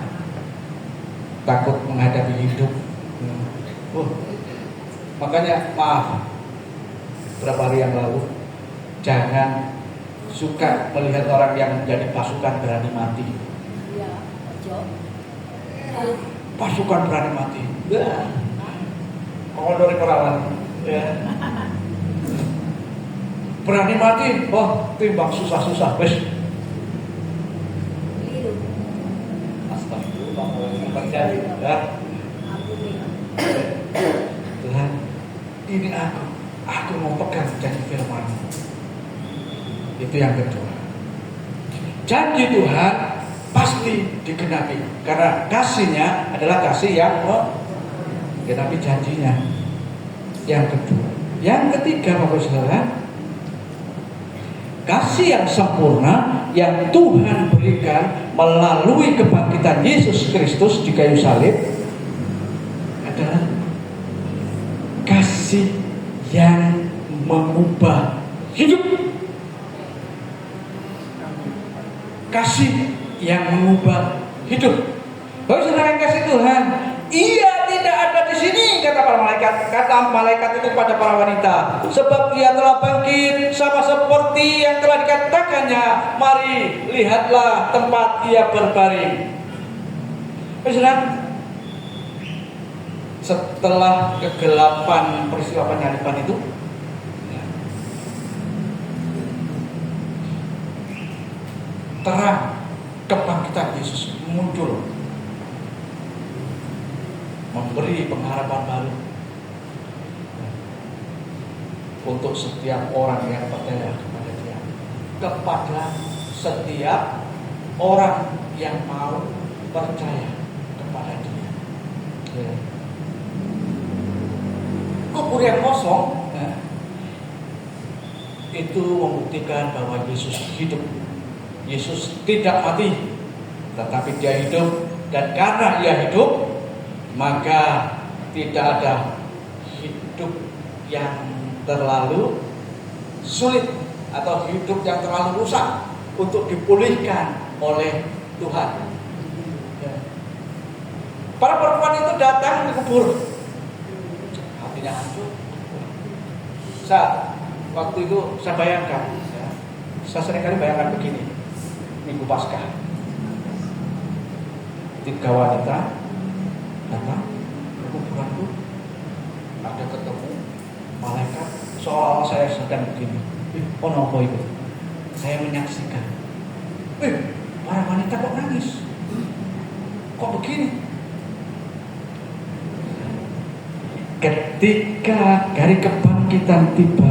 Takut menghadapi hidup. Makanya maaf, beberapa hari yang lalu, jangan suka melihat orang yang menjadi pasukan berani mati. Pasukan berani mati. Kalau dari perawan, ya. Berani mati, timbang susah-susah, wes. Ya. Tuhan, ini aku mau pegang janji firman-Mu. Itu yang kedua. Janji Tuhan pasti digenapi karena kasihnya adalah kasih yang menggenapi janjinya. Yang kedua, yang ketiga, Bapak Saudara, kasih yang sempurna yang Tuhan berikan melalui kebangkitan Yesus Kristus di kayu salib adalah kasih yang mengubah hidup. Kasih yang mengubah hidup. Bapak Saudara yang kasih Tuhan, ia tidak ada di sini, kata para malaikat. Kata malaikat itu pada para wanita, sebab ia telah bangkit sama seperti yang telah dikatakannya. Mari lihatlah tempat ia berbaring. Saudara, setelah kegelapan peristiwa penyaliban itu, terang kebangkitan Yesus muncul, memberi pengharapan baru untuk setiap orang yang percaya kepada Dia, kepada setiap orang yang mau percaya kepada Dia. Kubur yang kosong itu membuktikan bahwa Yesus hidup. Yesus tidak mati, tetapi Dia hidup, dan karena Ia hidup, maka tidak ada hidup yang terlalu sulit atau hidup yang terlalu rusak untuk dipulihkan oleh Tuhan. Para perempuan itu datang ke kubur, hatinya hancur. Waktu itu saya bayangkan, saya seringkali bayangkan begini, Minggu Paskah, 3 wanita datang ke kuburanku, ada ketemu malaikat, seolah-olah saya sedang begini. Apa itu? Saya menyaksikan. Para wanita kok nangis? Kok begini? Ketika hari kebangkitan tiba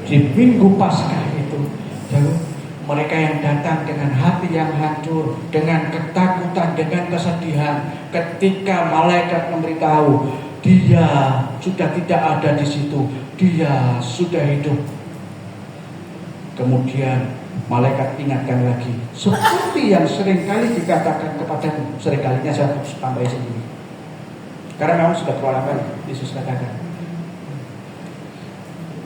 di Minggu Paskah itu, mereka yang datang dengan hati yang hancur, dengan ketakutan, dengan kesedihan, ketika malaikat memberitahu Dia sudah tidak ada di situ, Dia sudah hidup. Kemudian malaikat ingatkan lagi, seperti yang seringkali dikatakan kepadamu. Seringkalinya saya tambah sendiri, karena memang sudah berulang kali Yesus katakan,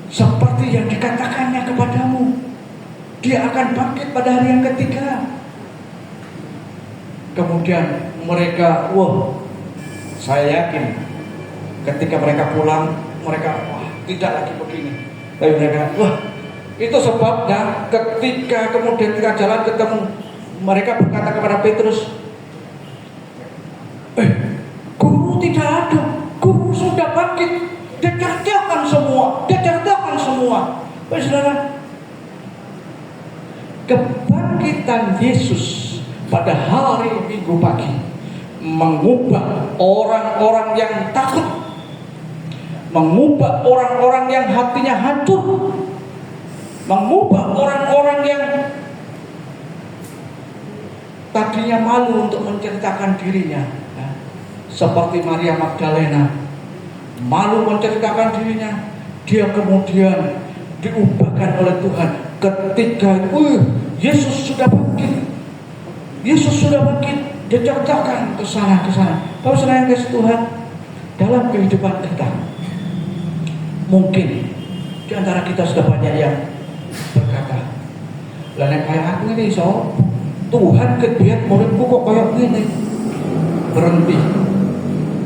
seperti yang dikatakannya kepadamu, Dia akan bangkit pada hari yang ketiga. Kemudian mereka Saya yakin ketika mereka pulang, mereka wah, tidak lagi begini. Tapi mereka, wah, itu sebabnya ketika kemudian kita jalan ketemu, mereka berkata kepada Petrus, guru tidak ada, guru sudah bangkit. Dia ceritakan semua. Baik saudara, kebangkitan Yesus pada hari Minggu pagi mengubah orang-orang yang takut, mengubah orang-orang yang hatinya hancur, mengubah orang-orang yang tadinya malu untuk menceritakan dirinya, seperti Maria Magdalena malu menceritakan dirinya, dia kemudian diubahkan oleh Tuhan ketika Yesus sudah bangkit, dia ceritakan ke sana. Bapak saudara yang kasih Tuhan, dalam kehidupan kita mungkin di antara kita sudah banyak yang berkata, lah nek kayak aku ini so Tuhan kebiat muridku kok kayak gini. Berhenti,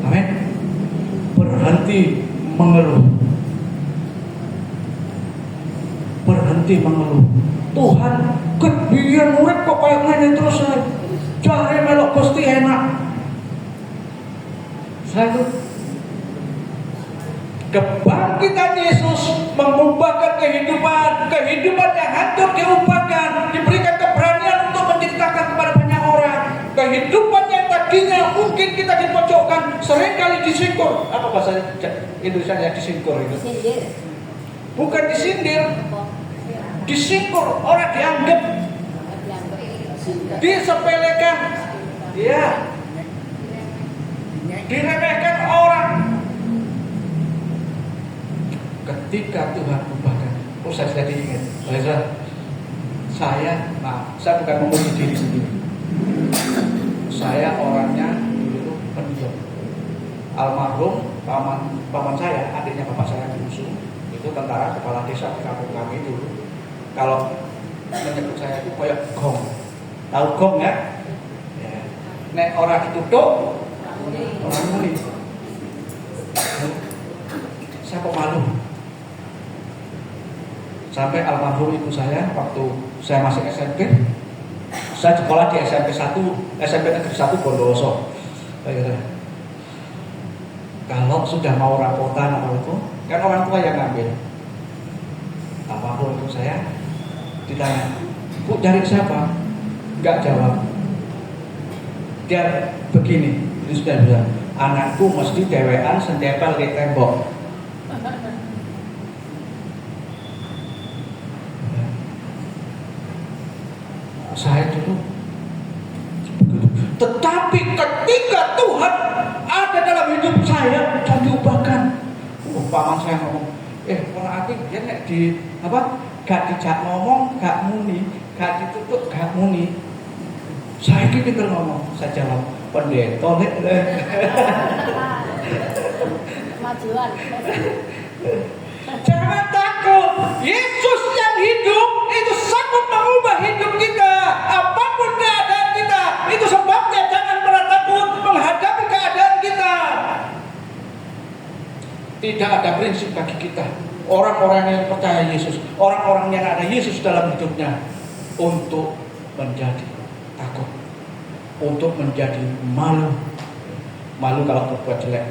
amin. Berhenti mengeluh. Tuhan kebiat murid kok kayak gini terus cari melok Gusti enak. Satu, kebangkitan Yesus mengubahkan kehidupan yang hancur diubahkan, diberikan keberanian untuk menceritakan kepada banyak orang. Kehidupan yang tadinya mungkin kita dipojokkan, seringkali disingkur. Apa bahasa Indonesia yang disingkur itu? Sindir. Bukan disindir, disingkur, orang dianggap, disepelekan, ya, diremehkan orang. Ketika Tuhan ubahkan, saya jadi ingat, saya bukan memuji diri sendiri. Saya orangnya dulu pendiam. Almarhum paman saya, adiknya bapak saya Busu, itu tentara kepala desa di kampung kami dulu. Kalau menyebut saya itu kayak gong, tahu gong ya? Nek orang ditutup, orang muli. Saya kok malu. Sampai almarhum ibu saya waktu saya masih SMP, saya sekolah di SMP Negeri 1 Bondowoso. Kalau sudah mau rapotan apa itu, kan orang tua yang ngambil. Almarhum ibu saya ditanya, Bu, dari siapa? Enggak jawab. Dia begini, dia sudah bilang, anakku mesti dewean sendepel di tembok. Saya dulu, tetapi ketika Tuhan ada dalam hidup saya diubahkan. Paman saya ngomong, orang aku dia nek di apa? Gak dijak ngomong, gak muni, gak ditutup, gak muni. Saya ini pinter ngomong, saya jawab, pendeta lek. Kemajuan. Jangan takut, Yesus yang hidup itu sanggup mengubah hidup kita. Apapun keadaan kita, itu sebabnya jangan pernah takut menghadapi keadaan kita. Tidak ada prinsip bagi kita, orang-orang yang percaya Yesus, orang-orang yang ada Yesus dalam hidupnya, untuk menjadi takut, untuk menjadi malu kalau berbuat jelek.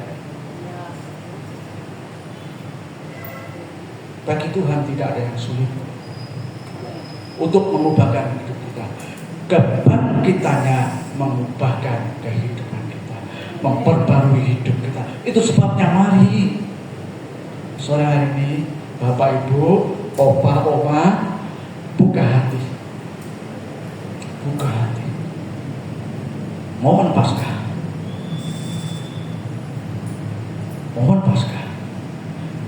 Bagi Tuhan tidak ada yang sulit untuk mengubahkan hidup kita. Kebangkitannya mengubahkan kehidupan kita, memperbarui hidup kita. Itu sebabnya mari sore hari ini Bapak Ibu, Opa, Oma, buka hati. Momen Paskah.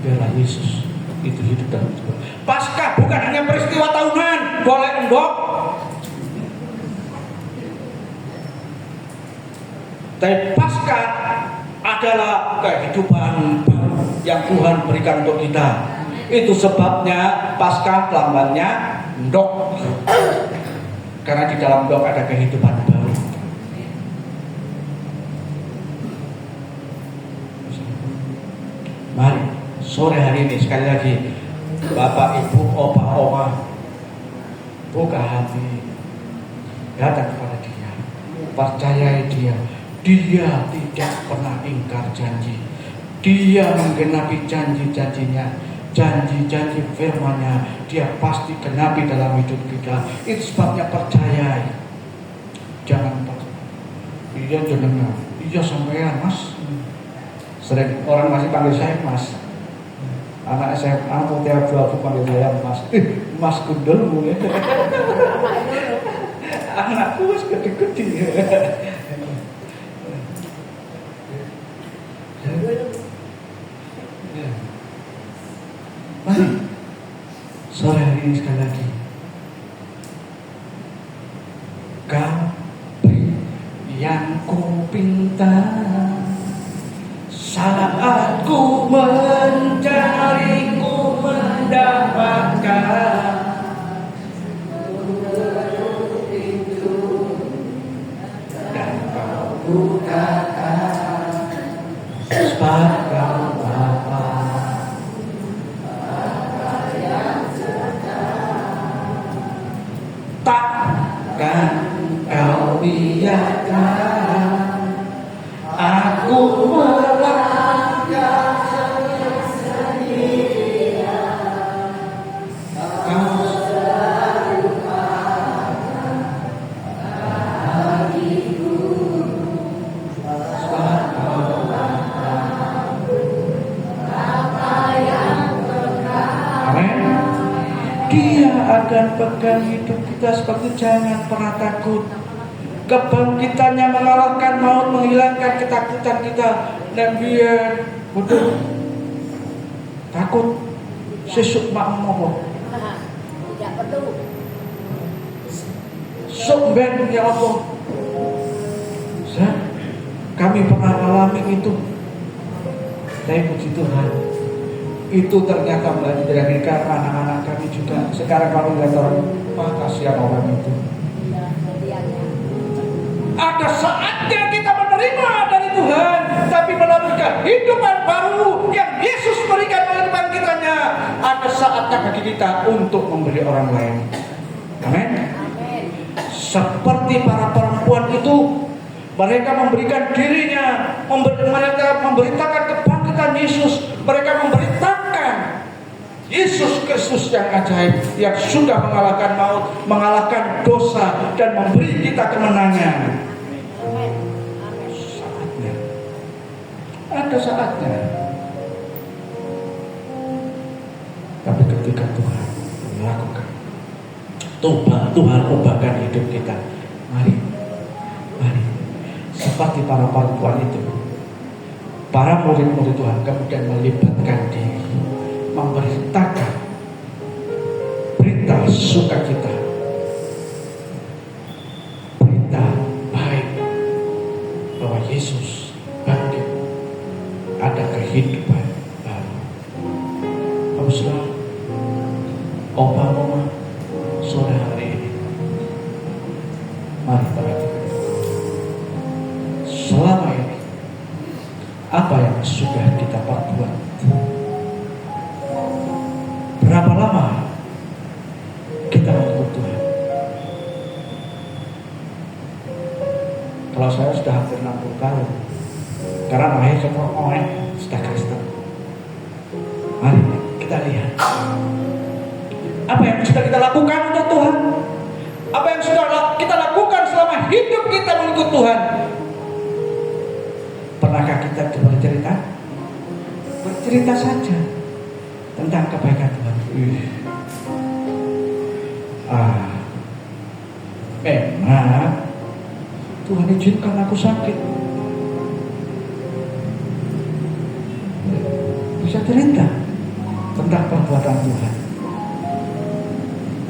Biarlah Yesus itu hidup dalam hidup. Paskah bukan hanya peristiwa tahunan, golek endok. Tapi Paskah adalah kehidupan baru yang Tuhan berikan untuk kita. Itu sebabnya Paskah lambangnya endok. Karena di dalam endok ada kehidupan baru. Mari sore hari ini sekali lagi, Bapak, Ibu, Opa, Oma, buka hati, datang kepada Dia, percayai Dia. Dia tidak pernah ingkar janji. Dia menggenapi janji-janjinya, janji-janji firman-Nya. Dia pasti genapi dalam hidup kita. Itu sebabnya percayai. Jangan iya jenengan, iya sampean Mas. Sering orang masih panggil saya Mas. Anak SMA Mutiara 2 panggil saya Mas. Mas Gundul mulai. Anakku wis gede-gede. Mari sore hari ini sekali lagi, kau beri yang ku pinta saat ku mencari, ku mendapatkan. Dan kau bukakan sebagai Bapa. Takkan kau biarkan aku melangkah sendirian. Kau selalu ada bagiku sebagai Bapa yang kekal. Amin. Dia akan pegang hidup kita seperti jangan pernah takut. Kebangkitannya mengalahkan maut, menghilangkan ketakutan kita. Dan biar betul takut sesuk mak ngopo. Tidak perlu. Sok ben ya apa? Kami pernah alami itu. Saya puji Tuhan. Itu ternyata melahirkan anak-anak kami juga. Sekarang kalau lihat orang, kasihan orang itu. Ada saatnya kita menerima dari Tuhan, tapi melalui kehidupan baru yang Yesus berikan oleh kebangkitannya, ada saatnya bagi kita untuk memberi orang lain. Amin. Seperti para perempuan itu, mereka memberikan dirinya, mereka memberitakan kebangkitan Yesus, mereka memberitakan Yesus Kristus yang ajaib, yang sudah mengalahkan maut, mengalahkan dosa, dan memberi kita kemenangan. Saatnya, ada saatnya. Tapi ketika Tuhan melakukan, Tuhan ubahkan hidup kita. Mari, seperti para perempuan itu, para murid-murid Tuhan kemudian melibatkan diri, memberitakan berita sukacita, berita baik bahwa Yesus bangkit, ada kehidupan baru. Bapak Saudara, Opa Oma, sore hari ini, mari perhatikan. Selama ini, apa yang sudah kita perbuat? Berapa lama kita mengikut Tuhan? Kalau saya sudah hampir 60 tahun, karena lahir seorang sudah Kristen. Mari kita lihat apa yang sudah kita lakukan untuk Tuhan, apa yang sudah kita lakukan selama hidup kita mengikut Tuhan. Pernahkah kita bercerita? Bercerita saja tentang kebaikan Tuhan. Memang Tuhan izinkan aku sakit. Bisa cerita tentang perbuatan Tuhan,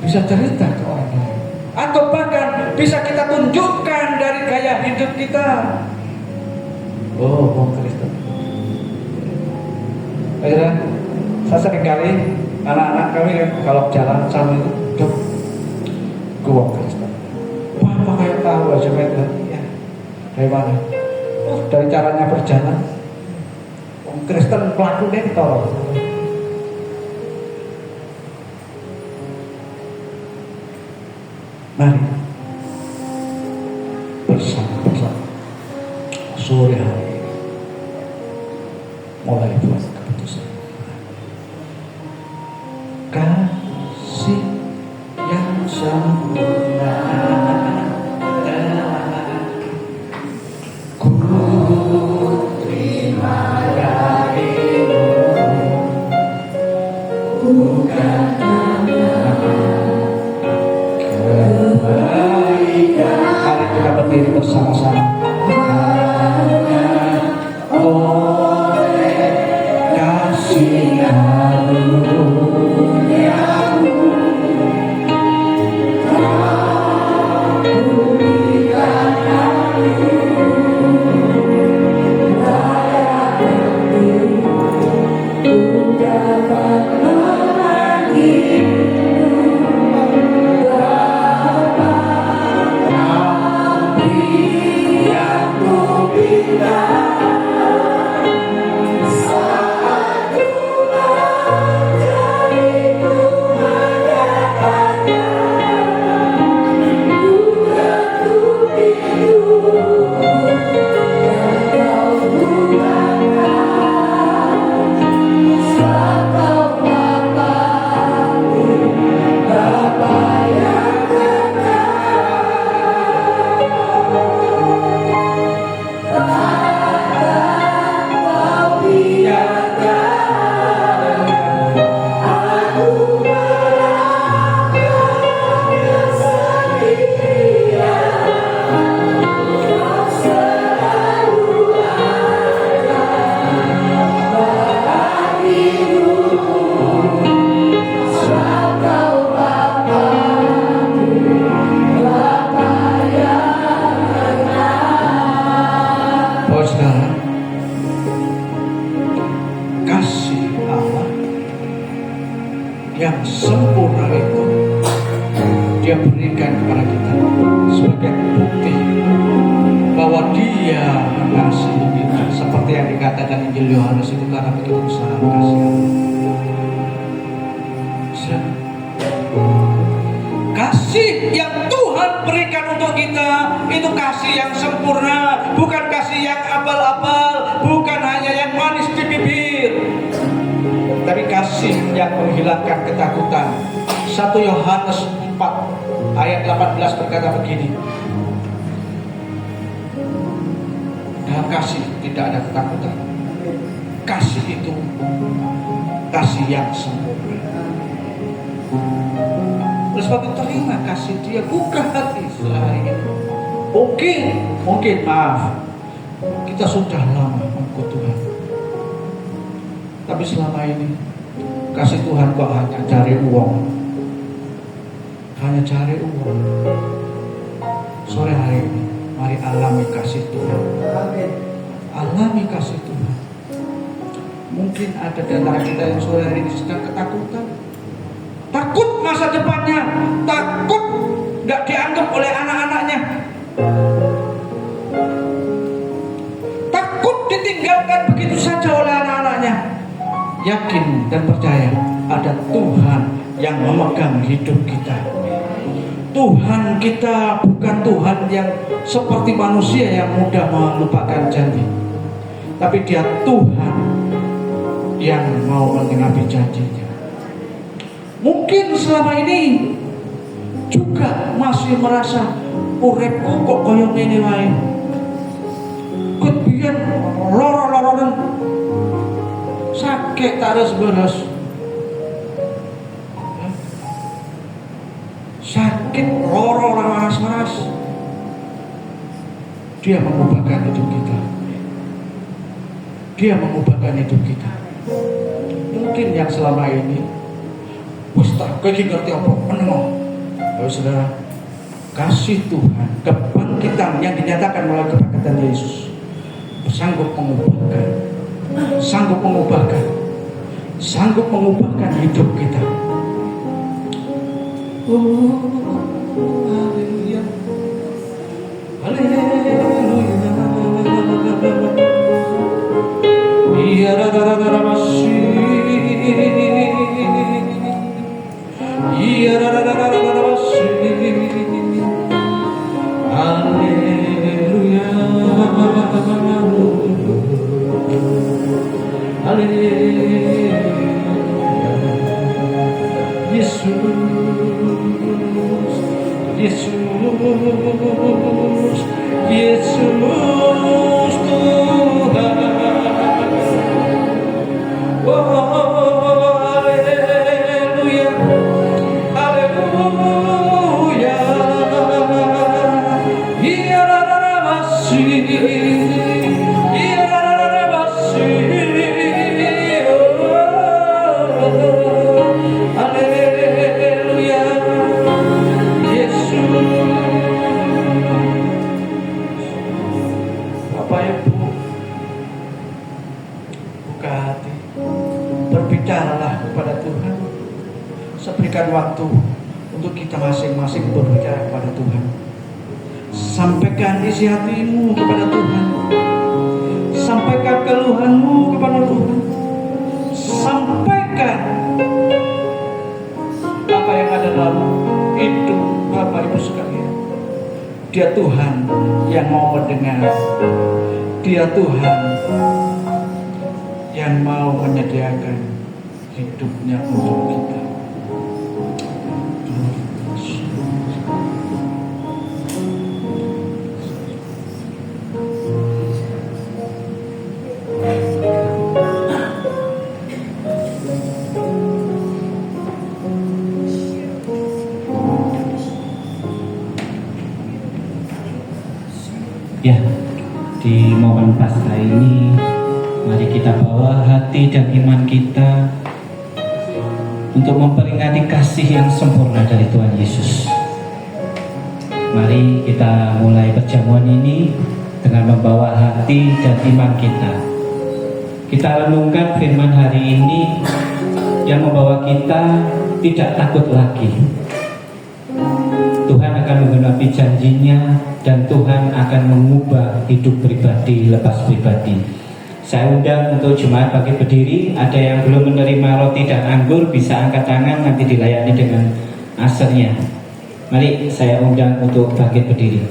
bisa cerita ke orang lain, atau bahkan bisa kita tunjukkan dari gaya hidup kita. Oh, wong Kristen. Akhirnya saya sering kali anak-anak kami kalau jalan sama itu, dok, gue wong Kristen. Wah, apa kayak tahu aja ya. Dari mana? Oh, dari caranya berjalan. Kristen pelakunya ditolong. Mari bersama-sama sore hari ini mulai buat keputusan. Kasih yang sempurna ku terima darimu, bukan kebaikan. Mari kita berdiri bersama-sama. Hanya oleh kasih karuniamu kau berikan aku layak untuk dapat memanggilmu Bapa. Ampuni yang ku minta saat ku mencarimu mendapatkan, bukan ku pintu yang kau bukakan, sebab kau Bapa-Ku, Bapa yang kau biarkan aku melangkahnya sendirian. Kau selalu ada bagiku, sebab kau Bapa-Ku, Bapa yang benar. Oh saudara, kasih Allah yang sempurna itu Dia berikan kepada kita sebagai bukti bahwa Dia mengasihi kita, seperti yang dikatakan Injil Yohanes itu, karena begitu besar kasih Allah. Kasih yang Tuhan berikan untuk kita itu kasih yang sempurna, bukan kasih yang abal-abal, bukan hanya yang manis di bibir, tapi kasih yang menghilangkan ketakutan. 1 Yohanes 4 ayat 18 berkata begini, dalam kasih tidak ada ketakutan. Kasih itu kasih yang sempurna. Oleh sebab itu terima kasih Dia, bukan hati sehari ini. Mungkin maaf, kita sudah lama mengikut Tuhan, tapi selama ini kasih Tuhan kok hanya cari uang, Sore hari ini mari alami kasih Tuhan. Alami kasih Tuhan. Mungkin ada di antara kita yang sore hari ini sedang ketakutan, takut masa depannya, takut gak dianggap oleh anak-anaknya, takut ditinggalkan begitu saja oleh anak-anaknya. Yakin dan percaya ada Tuhan yang memegang hidup kita. Tuhan kita bukan Tuhan yang seperti manusia yang mudah melupakan janji, tapi Dia Tuhan yang mau menggenapi janjinya. Mungkin selama ini juga masih merasa uripku kok koyo ngene wae, kok biyen loro-loronen sakit tares-beres, sakit loro waras-waras. Dia mengubahkan hidup kita. Dia mengubahkan hidup kita. Mungkin yang selama ini wis tak kowe iki ngerti apa meneng. Ya saudara, kasih Tuhan, kebangkitan yang dinyatakan melalui kebangkitan Yesus sanggup mengubahkan hidup kita. Haleluya, haleluya. Biar Yesus, Yesus Tuhan. Oh, haleluya, haleluya. Iya masih, iya masih. Oh, haleluya, Yesus. Bapak Ibu, buka hati, berbicaralah kepada Tuhan. Saya berikan waktu untuk kita masing-masing berbicara kepada Tuhan. Sampaikan isi hatimu kepada Tuhan. Sampaikan keluhanmu kepada Tuhan. Sampaikan apa yang ada dalam hidup Bapak Ibu sekalian. Dia Tuhan yang mau mendengar. Dia Tuhan yang mau menyediakan hidupnya untuk kita. Ya, di momen Paskah ini, mari kita bawa hati dan iman kita untuk memperingati kasih yang sempurna dari Tuhan Yesus. Mari kita mulai perjamuan ini dengan membawa hati dan iman kita. Kita renungkan firman hari ini yang membawa kita tidak takut lagi. Tuhan akan menggenapi janjinya dan Tuhan akan mengubah hidup pribadi lepas pribadi. Saya undang untuk jemaat bangkit berdiri. Ada yang belum menerima roti dan anggur bisa angkat tangan, nanti dilayani dengan asernya. Mari saya undang untuk bangkit berdiri.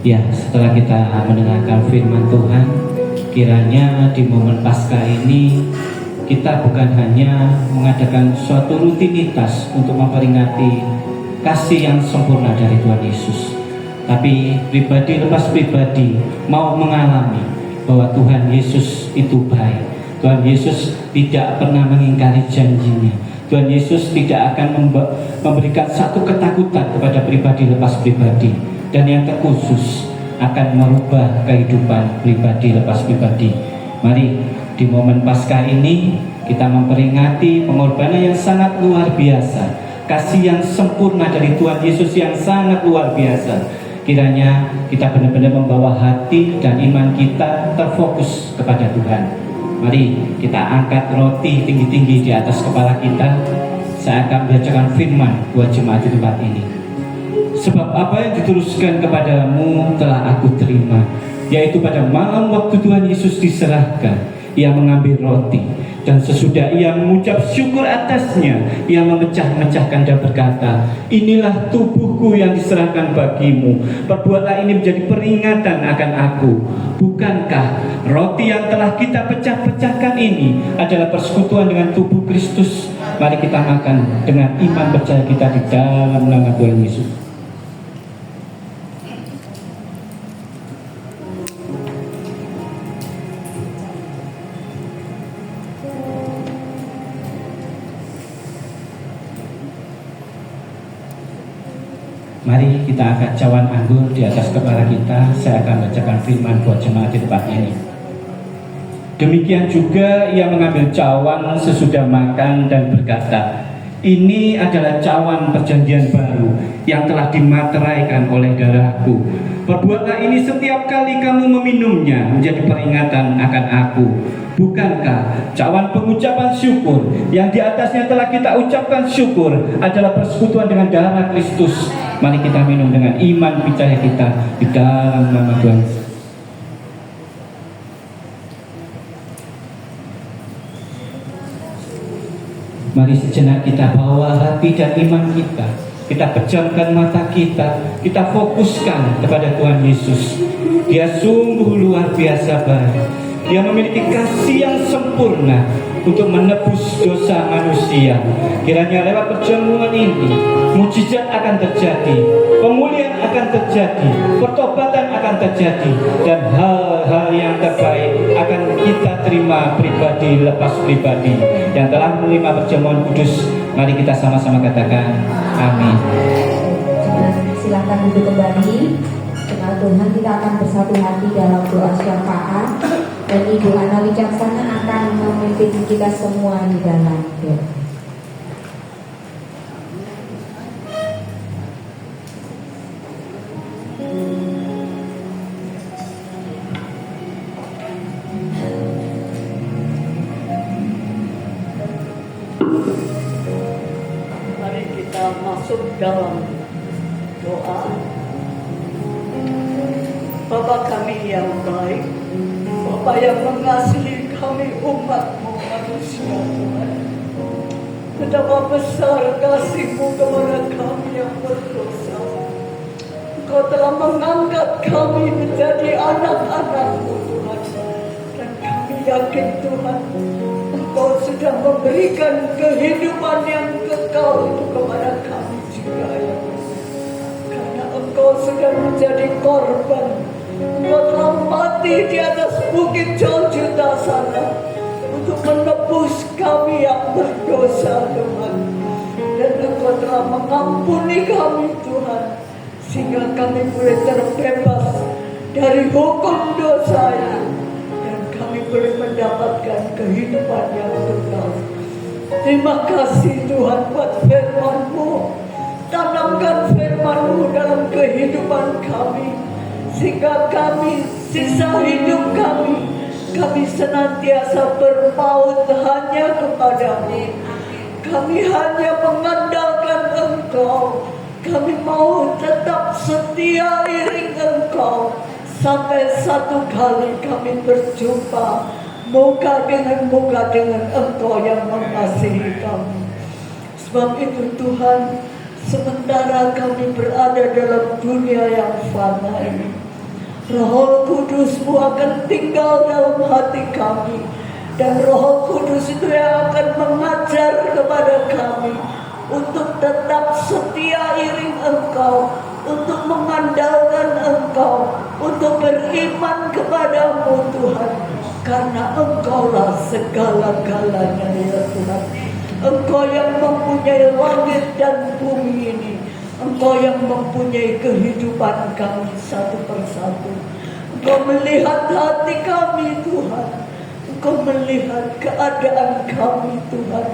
Ya, setelah kita mendengarkan firman Tuhan, kiranya di momen Paskah ini kita bukan hanya mengadakan suatu rutinitas untuk memperingati kasih yang sempurna dari Tuhan Yesus, tapi pribadi lepas pribadi mau mengalami bahwa Tuhan Yesus itu baik. Tuhan Yesus tidak pernah mengingkari janjinya. Tuhan Yesus tidak akan memberikan satu ketakutan kepada pribadi lepas pribadi, dan yang terkhusus akan merubah kehidupan pribadi lepas pribadi. Mari di momen Paskah ini kita memperingati pengorbanan yang sangat luar biasa, kasih yang sempurna dari Tuhan Yesus yang sangat luar biasa. Kiranya kita benar-benar membawa hati dan iman kita terfokus kepada Tuhan. Mari kita angkat roti tinggi-tinggi di atas kepala kita. Saya akan membacakan firman buat jemaat di tempat ini. Sebab apa yang diteruskan kepadamu telah aku terima, yaitu pada malam waktu Tuhan Yesus diserahkan, ia mengambil roti, dan sesudah ia mengucap syukur atasnya, ia memecah-mecahkan dan berkata, inilah tubuhku yang diserahkan bagimu, perbuatlah ini menjadi peringatan akan aku. Bukankah roti yang telah kita pecah-pecahkan ini adalah persekutuan dengan tubuh Kristus? Mari kita makan dengan iman percaya kita di dalam nama Tuhan Yesus. Mari kita angkat cawan anggur di atas kepala kita. Saya akan bacakan firman buat jemaat di tempat ini. Demikian juga ia mengambil cawan sesudah makan dan berkata, Ini adalah cawan perjanjian baru yang telah dimateraikan oleh darahku. Perbuatlah ini setiap kali kamu meminumnya menjadi peringatan akan aku. Bukankah cawan pengucapan syukur yang di atasnya telah kita ucapkan syukur adalah persekutuan dengan darah Kristus? Mari kita minum dengan iman percaya kita di dalam nama Tuhan. Mari sejenak kita bawa hati dan iman kita. Kita pejamkan mata kita. Kita fokuskan kepada Tuhan Yesus. Dia sungguh luar biasa baik. Dia memiliki kasih yang sempurna untuk menebus dosa manusia. Kiranya lewat perjamuan ini, mukjizat akan terjadi, pemulihan akan terjadi, pertobatan akan terjadi, dan hal-hal yang terbaik akan kita terima pribadi lepas pribadi. Yang telah menerima perjamuan kudus, mari kita sama-sama katakan amin. Silakan duduk kembali. Kenal Tuhan, kita akan bersatu hati dalam doa syafaat, dan Ibu Ana Wicaksana akan memimpin kita semua di dalam doa. Mari kita masuk dalam doa. Bapa kami yang baik, Bapa yang mengasihi kami umat-Mu manusia, Tuhan. Betapa besar kasih-Mu kepada kami yang berdosa. Engkau telah mengangkat kami menjadi anak-anak-Mu, Tuhan. Dan kami yakin, Tuhan, Engkau sudah memberikan kehidupan yang kekal itu kepada kami juga, ya. Karena Engkau sudah menjadi korban. Engkau telah mati di atas bukit Golgota sana untuk menebus kami yang berdosa, Tuhan. Dan Engkau telah mengampuni kami, Tuhan, sehingga kami boleh terbebas dari hukum dosa ini, dan kami boleh mendapatkan kehidupan yang kekal. Terima kasih, Tuhan, buat firman-Mu. Tanamkan firman-Mu dalam kehidupan kami, sehingga kami, sisa hidup kami senantiasa berpaut hanya kepadamu. Kami hanya mengandalkan Engkau. Kami mau tetap setia iring Engkau sampai satu kali kami berjumpa muka dengan Engkau yang mengasihi kami. Sebab itu, Tuhan, sementara kami berada dalam dunia yang fana ini, Roh Kudus-Mu akan tinggal dalam hati kami. Dan Roh Kudus itu yang akan mengajar kepada kami untuk tetap setia iring Engkau, untuk mengandalkan Engkau, untuk beriman kepadamu, Tuhan. Karena Engkaulah segala-galanya, ya Tuhan. Engkau yang mempunyai langit dan bumi ini. Engkau yang mempunyai kehidupan kami satu persatu. Engkau melihat hati kami, Tuhan. Engkau melihat keadaan kami, Tuhan.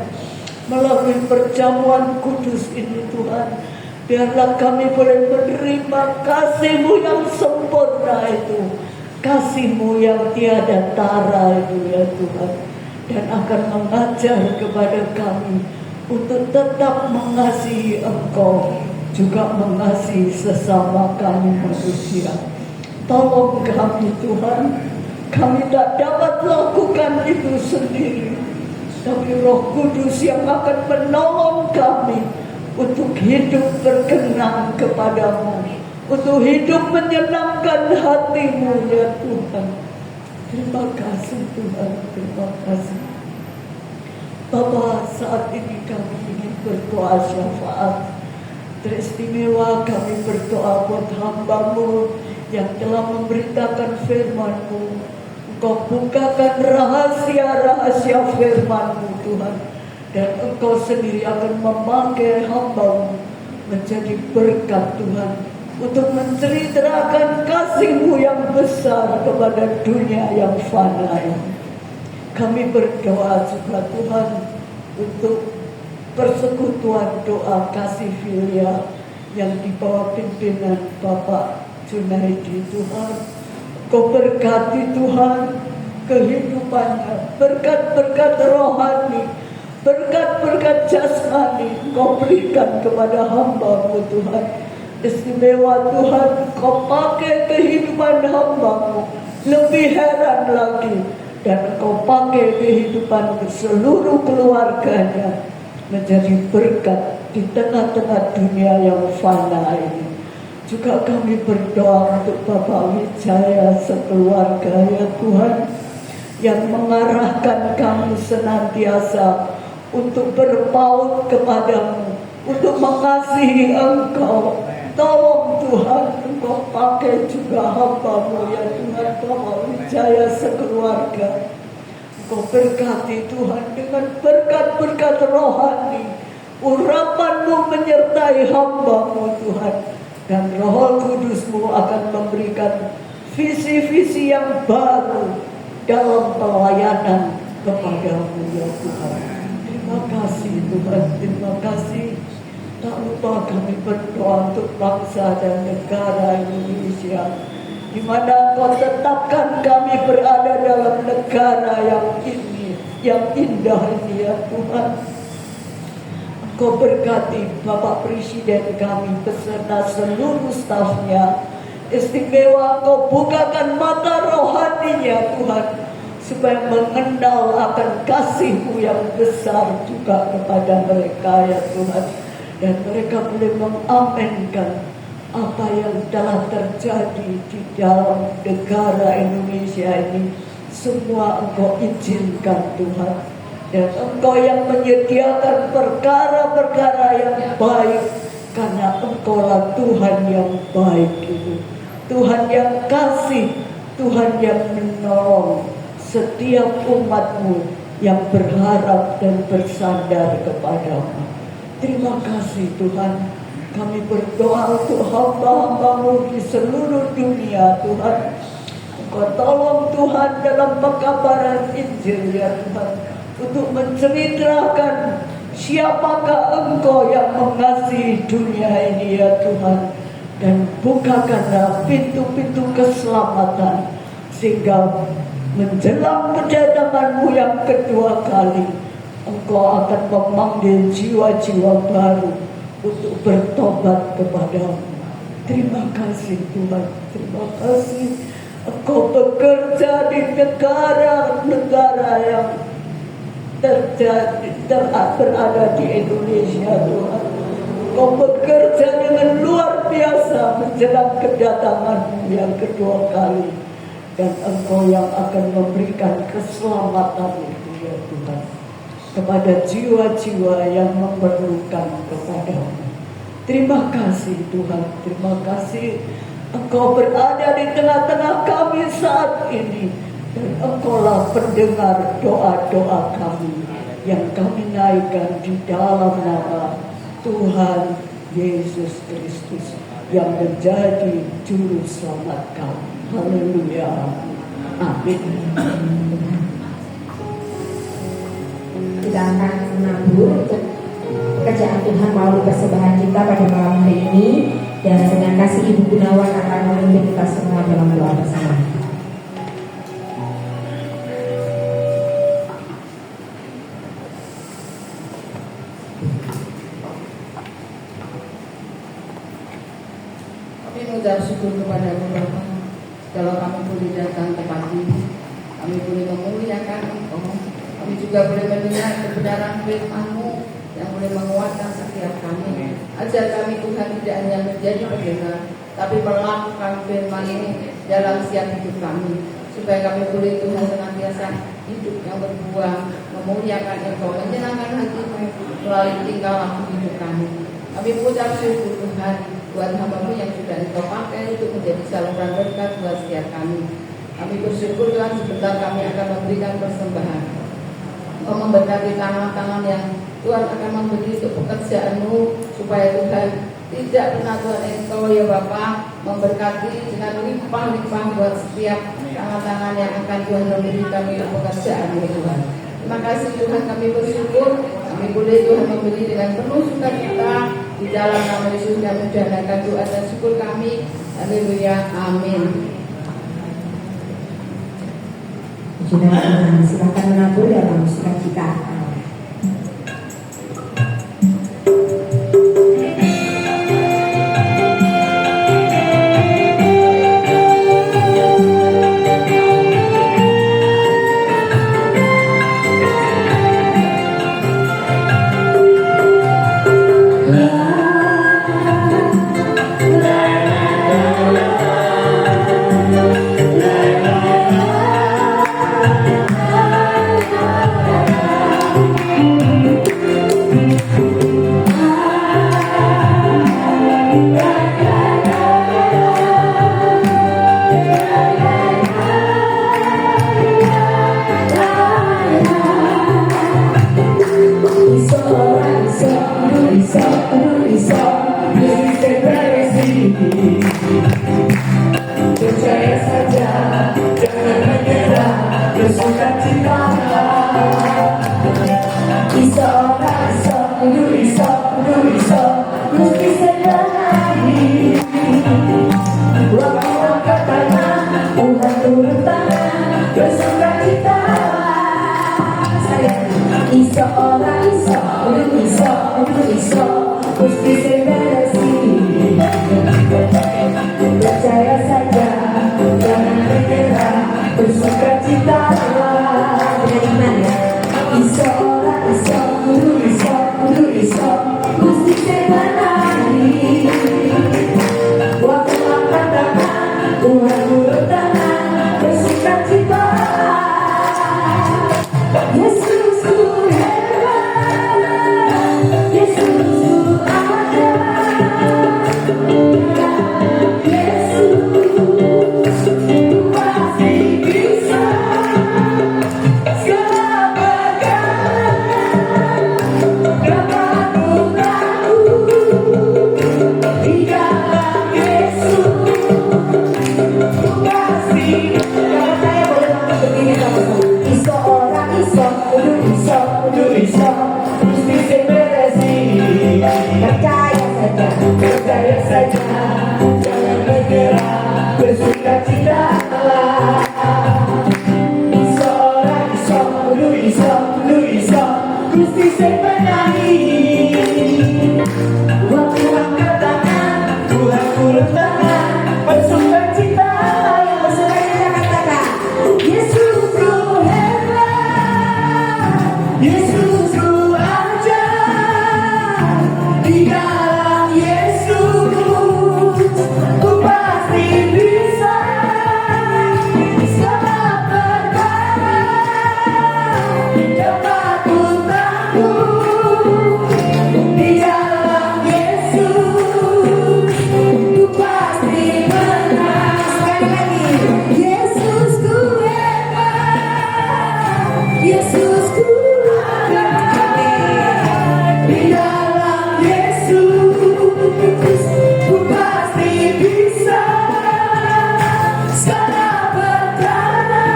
Melalui perjamuan kudus ini, Tuhan, biarlah kami boleh menerima kasih-Mu yang sempurna itu, kasih-Mu yang tiada tara itu, ya Tuhan. Dan akan mengajar kepada kami untuk tetap mengasihi Engkau, juga mengasihi sesama kami manusia. Tolong kami, Tuhan. Kami tak dapat lakukan itu sendiri, tapi Roh Kudus yang akan menolong kami untuk hidup berkenan kepadamu, untuk hidup menyenangkan hati-Mu, ya Tuhan. Terima kasih, Tuhan. Terima kasih. Bapa, saat ini kami ingin berdoa syafaat. Teristimewa kami berdoa buat hamba-Mu yang telah memberitakan firman-Mu. Engkau bukakan rahasia-rahasia firman-Mu, Tuhan. Dan Engkau sendiri akan memakai hamba-Mu menjadi berkat, Tuhan, untuk menceritakan kasih-Mu yang besar kepada dunia yang fana ini. Kami berdoa juga, Tuhan, untuk persekutuan doa kasih filia yang di bawah pimpinan Bapak Junaidi Tuhan. Kau berkati Tuhan kehidupannya, berkat-berkat rohani, berkat-berkat jasmani Kau berikan kepada hamba-Mu Tuhan. Istimewa Tuhan, Kau pakai kehidupan hamba-Mu lebih heran lagi, dan Kau pakai kehidupan seluruh keluarganya menjadi berkat di tengah-tengah dunia yang fana ini. Juga kami berdoa untuk Bapak Wijaya sekeluarga ya Tuhan, yang mengarahkan kami senantiasa untuk berpaut kepadamu, untuk mengasihi Engkau. Tolong Tuhan, Engkau pakai juga hamba-Mu ya Tuhan, Bapak Wijaya sekeluarga. Engkau berkati Tuhan dengan berkat-berkat rohani. Urapan-Mu menyertai hamba-Mu Tuhan, dan Roh Kudus-Mu akan memberikan visi-visi yang baru dalam pelayanan kepada-Mu ya Tuhan. Terima kasih Tuhan, terima kasih. Tak lupa kami berdoa untuk bangsa dan negara Indonesia, di mana Kau tetapkan kami berada dalam negara yang ini, yang indah ini ya Tuhan. Kau berkati Bapak Presiden kami beserta seluruh stafnya. Istimewa Kau bukakan mata rohaninya Tuhan, supaya mengenal akan kasih-Mu yang besar juga kepada mereka ya Tuhan. Dan mereka boleh mengamenkan apa yang telah terjadi di dalam negara Indonesia ini. Semua Engkau izinkan Tuhan, dan Engkau yang menyediakan perkara-perkara yang baik, karena Engkaulah Tuhan yang baik itu, Tuhan yang kasih, Tuhan yang menolong setiap umat-Mu yang berharap dan bersandar kepada-Mu. Terima kasih Tuhan. Kami berdoa untuk hamba-hamba-Mu di seluruh dunia Tuhan. Engkau tolong Tuhan dalam pekabaran Injil ya Tuhan, untuk menceritakan siapakah Engkau yang mengasihi dunia ini ya Tuhan. Dan bukakanlah pintu-pintu keselamatan, sehingga menjelang kedatangan-Mu yang kedua kali, Engkau akan memanggil jiwa-jiwa baru untuk bertobat kepada-Mu. Terima kasih Tuhan, terima kasih. Engkau bekerja di negara-negara yang berada di Indonesia Tuhan. Engkau bekerja dengan luar biasa menjelang kedatangan-Mu yang kedua kali. Dan Engkau yang akan memberikan keselamatan itu ya Tuhan, kepada jiwa-jiwa yang memerlukan kepada-Mu. Terima kasih Tuhan, terima kasih. Engkau berada di tengah-tengah kami saat ini, dan Engkaulah pendengar doa-doa kami yang kami naikkan di dalam nama Tuhan Yesus Kristus yang menjadi juru selamat kami. Haleluya. Amin. Kita akan menabur untuk pekerjaan Tuhan melalui persembahan kita pada malam hari ini, dan dengan kasih Ibu Gunawan akan memimpin kita semua dalam doa bersama. Kami mengucap syukur kepada-Mu Bapa, kalau kami boleh datang tempat ini, kami boleh memuliakan Engkau. Kami juga boleh mendengar kebenaran firman-Mu yang boleh menguatkan setiap kami. Ajar kami Tuhan tidak hanya menjadi pendengar, tapi melakukan firman ini dalam setiap hidup kami, supaya kami boleh Tuhan senantiasa hidup yang berbuah, memuliakan Engkau, menyenangkan hati-Mu melalui tingkah laku hidup kami. Kami mengucap syukur Tuhan buat hamba-Mu yang sudah Engkau pakai untuk menjadi saluran berkat buat setiap kami. Kami bersyukur Tuhan, sebentar kami akan memberikan persembahan. Engkau memberkati tangan-tangan yang Tuhan akan memberi untuk pekerjaan-Mu, supaya Tuhan tidak pernah Tuhan Engkau ya Bapa memberkati dengan limpah-limpah buat setiap tangan-tangan yang akan Tuhan memberi kami untuk pekerjaan-Mu Tuhan. Terima kasih Tuhan, kami bersyukur. Kami boleh Tuhan memberi dengan penuh sukacita di dalam nama Yesus dan menjalankan doa dan syukur kami. Haleluya, amin. Saudara Tuhan, silakan menabur dalam sukacita. Percaya saja, jangan menyerah, bersukacitalah. Iso ora iso, kudu iso, Gusti senangi. Waktu angkat tangan, Tuhan turun tangan, bersukacitalah. Iso ora iso, kudu iso, Gusti senangi. Percaya saja, jangan menyerah, bersukacitalah. Dengan iman ya. Iso ora iso, kudu iso, Gusti senangi. Waktu angkat tangan, Tuhan turun tangan, bersukacitalah. Yesus ku hebat, Yesus ku ajaib. Percaya saja, jangan menyerah, bersukacitalah. Iso ora iso, kudu iso, Gusti senangi. Waktu angkat tangan, Tuhan turun tangan, bersukacitalah. Yang bersukacita katakan, Yesus ku hebat, Yesus ku ajaib. Di dalam Yesus ku pasti bisa. Segala perkara dapat ku tanggung. Di dalam Yesus ku pasti menang. Sekali lagi, Yesus ku hebat, Yesus ku ajaib. Di dalam Yesus ku pasti bisa. Segala perkara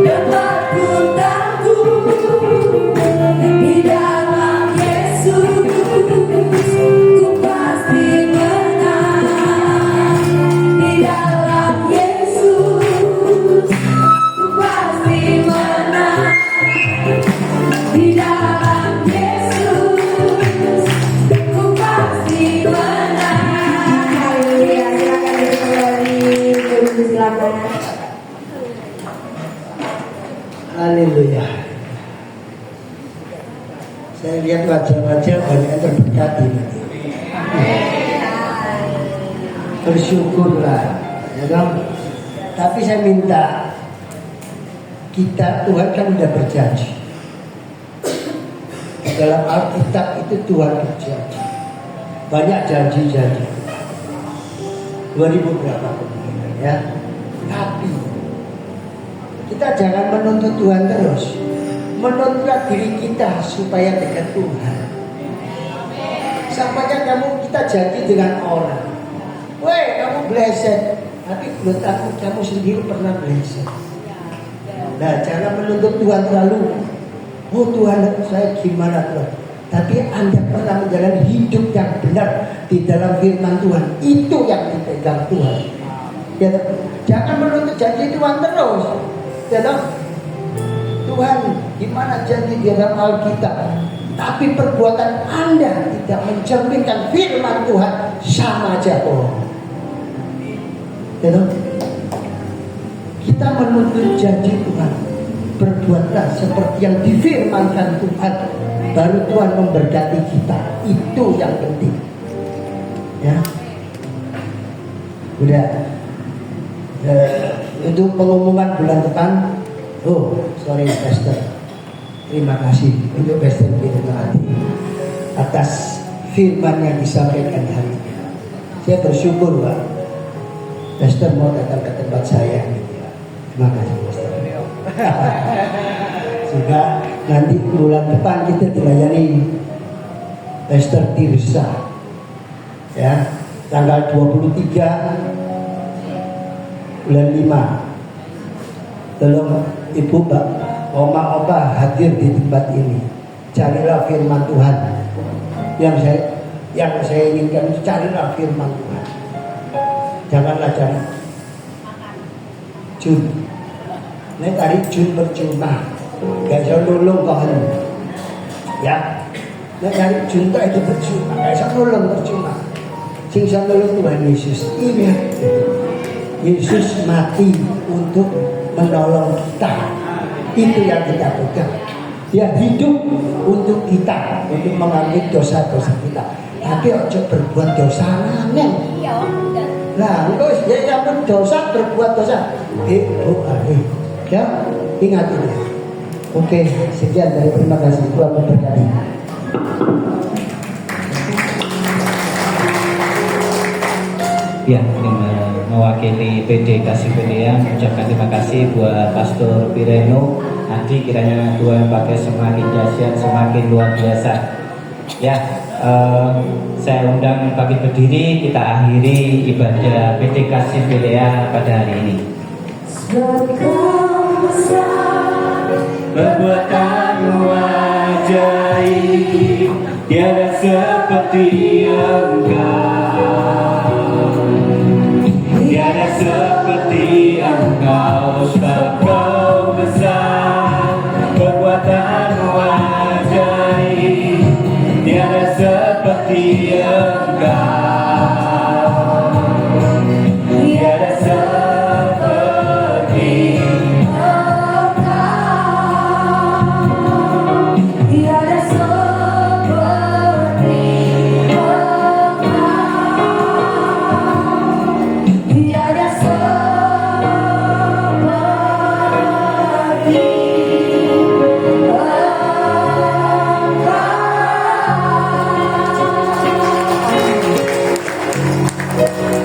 dapat ku tanggung. Di dalam Yesus ku pasti menang. Di dalam Yesus ku pasti menang. Di dalam Yesus ku pasti menang. Haleluya, silakan duduk kembali. Duduk, silakan. Haleluya. Saya lihat wajah-wajah banyak yang terberkati. Bersyukurlah, ya kan? Tapi saya minta kita, Tuhan kan sudah berjanji. Dalam Alkitab itu Tuhan berjanji. Banyak janji-janji. 2000 berapa kemungkinan ya. Tapi kita jangan menuntut Tuhan terus. Menuntut diri kita supaya dekat Tuhan. Sampaikan kita janji dengan orang. Weh, kamu blessed. Tapi belum tahu kamu sendiri pernah blessed. Nah, jangan menuntut Tuhan terlalu. oh Tuhan saya gimana Tuhan. Tapi Anda pernah menjalani hidup yang benar di dalam firman Tuhan. Itu yang dipegang Tuhan. Ya, jangan menuntut janji Tuhan terus. Ya, Tuhan gimana janji di dalam Alkitab, tapi perbuatan Anda tidak mencerminkan firman Tuhan, sama aja bohong. Ya, kita menuntut janji Tuhan, berbuatlah seperti yang difirmankan Tuhan, baru Tuhan memberkati kita. Itu yang penting. Ya, udah. Untuk pengumuman bulan depan, oh sorry Pastor, terima kasih untuk Pastor Peter atas firman yang disampaikan hari ini. Saya bersyukur Pak, Pastor mau datang ke tempat saya. Terima kasih Pastor. Sehingga nanti bulan depan kita dilayani Pastor Tirsa, ya, tanggal 23 bulan 5. Tolong Ibu, Pak, Oma, Opa hadir di tempat ini. Carilah firman Tuhan. Yang saya inginkan, carilah firman Tuhan. Janganlah cari Jun. Ini cari Jun percuma. Gak bisa nolong kawan. Ya. Ini cari Jun itu percuma. Gak bisa nolong percuma. Sing bisa nolong Tuhan Yesus. Ini Yesus mati untuk menolong kita. Itu yang kita pegang. Dia hidup untuk kita, untuk mengampuni dosa-dosa kita. Tapi ojo berbuat dosa aneh. Nah, terus dia yang dosa berbuat dosa. Ya, ingat ini. Oke, sekian dari terima kasih. Tuhan memberkati. Ya, mewakili PD Kasih Pilihan mengucapkan terima kasih buat Pastor Pireno Adi, kiranya Tuhan pakai semakin dahsyat, semakin luar biasa. Ya, saya undang bagi berdiri, kita akhiri ibadah PD Kasih Pilihan pada hari ini. Perbuatanmu ajaib, tiada seperti Engkau. Tiada seperti Engkau, sebab Kau besar. Perbuatanmu ajaib, tiada seperti Engkau. Tiada seperti Engkau. Tiada seperti tiada seperti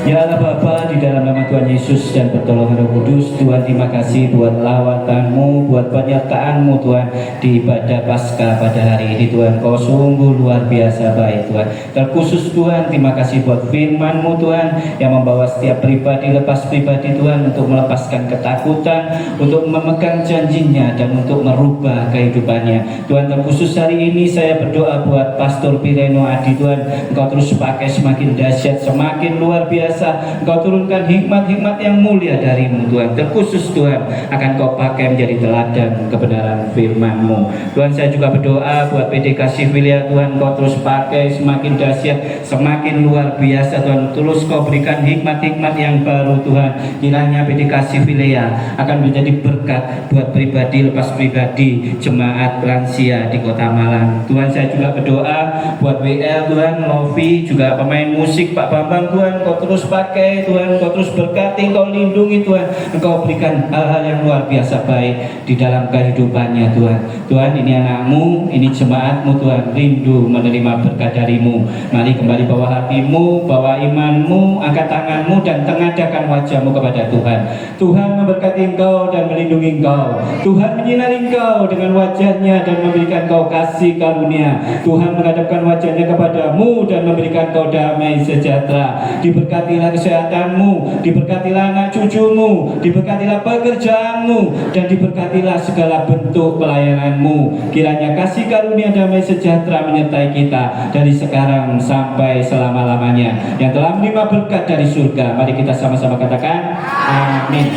Ya Allah Bapa, di dalam nama Tuhan Yesus dan pertolongan Roh Kudus, Tuhan terima kasih buat lawatanmu, buat penyertaanmu Tuhan di ibadah Paskah pada hari ini Tuhan. Kau sungguh luar biasa baik Tuhan. Terkhusus Tuhan, terima kasih buat firman-Mu Tuhan yang membawa setiap pribadi lepas pribadi Tuhan untuk melepaskan ketakutan, untuk memegang janjinya dan untuk merubah kehidupannya. Tuhan, terkhusus hari ini saya berdoa buat Pastor Pireno Adi Tuhan, Engkau terus pakai semakin dahsyat, semakin luar biasa. Engkau turunkan hikmat-hikmat yang mulia dari-Mu Tuhan. Terkhusus Tuhan akan Kau pakai menjadi teladan kebenaran firman-Mu. Tuhan, saya juga berdoa buat PD Kasih Pilihan Tuhan, Kau terus pakai semakin dahsyat, semakin luar biasa Tuhan. Terus Kau berikan hikmat-hikmat yang baru Tuhan. Kiranya PD Kasih Pilihan akan menjadi berkat buat pribadi lepas pribadi, jemaat lansia di Kota Malang. Tuhan, saya juga berdoa buat WL Tuhan, Lovi, juga pemain musik Pak Bambang Tuhan. Kau terus pakai Tuhan, Kau terus berkati, Kau lindungi Tuhan. Engkau berikan hal-hal yang luar biasa baik di dalam kehidupannya Tuhan. Tuhan, ini anak-Mu, ini jemaat-Mu Tuhan, rindu menerima berkat dari-Mu. Mari kembali bawa hatimu, bawa imanmu, angkat tanganmu dan tengadahkan wajahmu kepada Tuhan. Tuhan memberkati engkau dan melindungi engkau. Tuhan menyinari engkau dengan wajahnya dan memberikan engkau kasih karunia. Tuhan menghadapkan wajahnya kepadamu dan memberikan engkau damai sejahtera. Diberkatilah kesehatanmu, diberkati diberkatilah anak cucumu, diberkatilah pekerjaanmu, dan diberkatilah segala bentuk pelayananmu. Kiranya kasih karunia damai sejahtera menyertai kita dari sekarang sampai selama-lamanya. Yang telah menerima berkat dari surga, mari kita sama-sama katakan amin.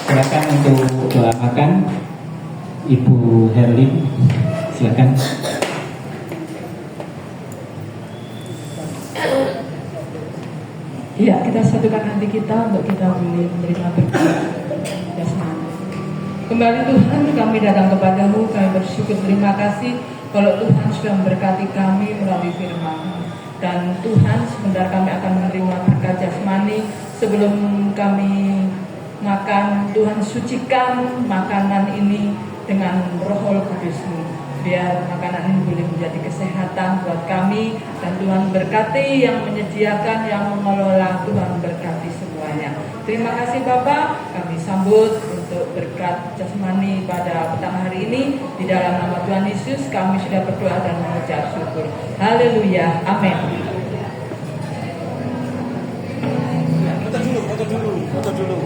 Silakan untuk doa makan Ibu Herlin, silakan. Ya, kita satukan hati kita untuk kita boleh menerima berkat jasmani. Kembali Tuhan, kami datang kepadamu, kami bersyukur terima kasih kalau Tuhan sudah memberkati kami melalui firman. Dan Tuhan, sebentar kami akan menerima berkat jasmani. Sebelum kami makan, Tuhan sucikan makanan ini dengan Roh Kudus-Mu. Biar makanan ini boleh menjadi kesehatan buat kami, dan Tuhan berkati yang menyediakan, yang mengelola, Tuhan berkati semuanya. Terima kasih Bapak, kami sambut untuk berkat jasmani pada petang hari ini. Di dalam nama Tuhan Yesus kami sudah berdoa dan mengucap syukur. Haleluya, amin.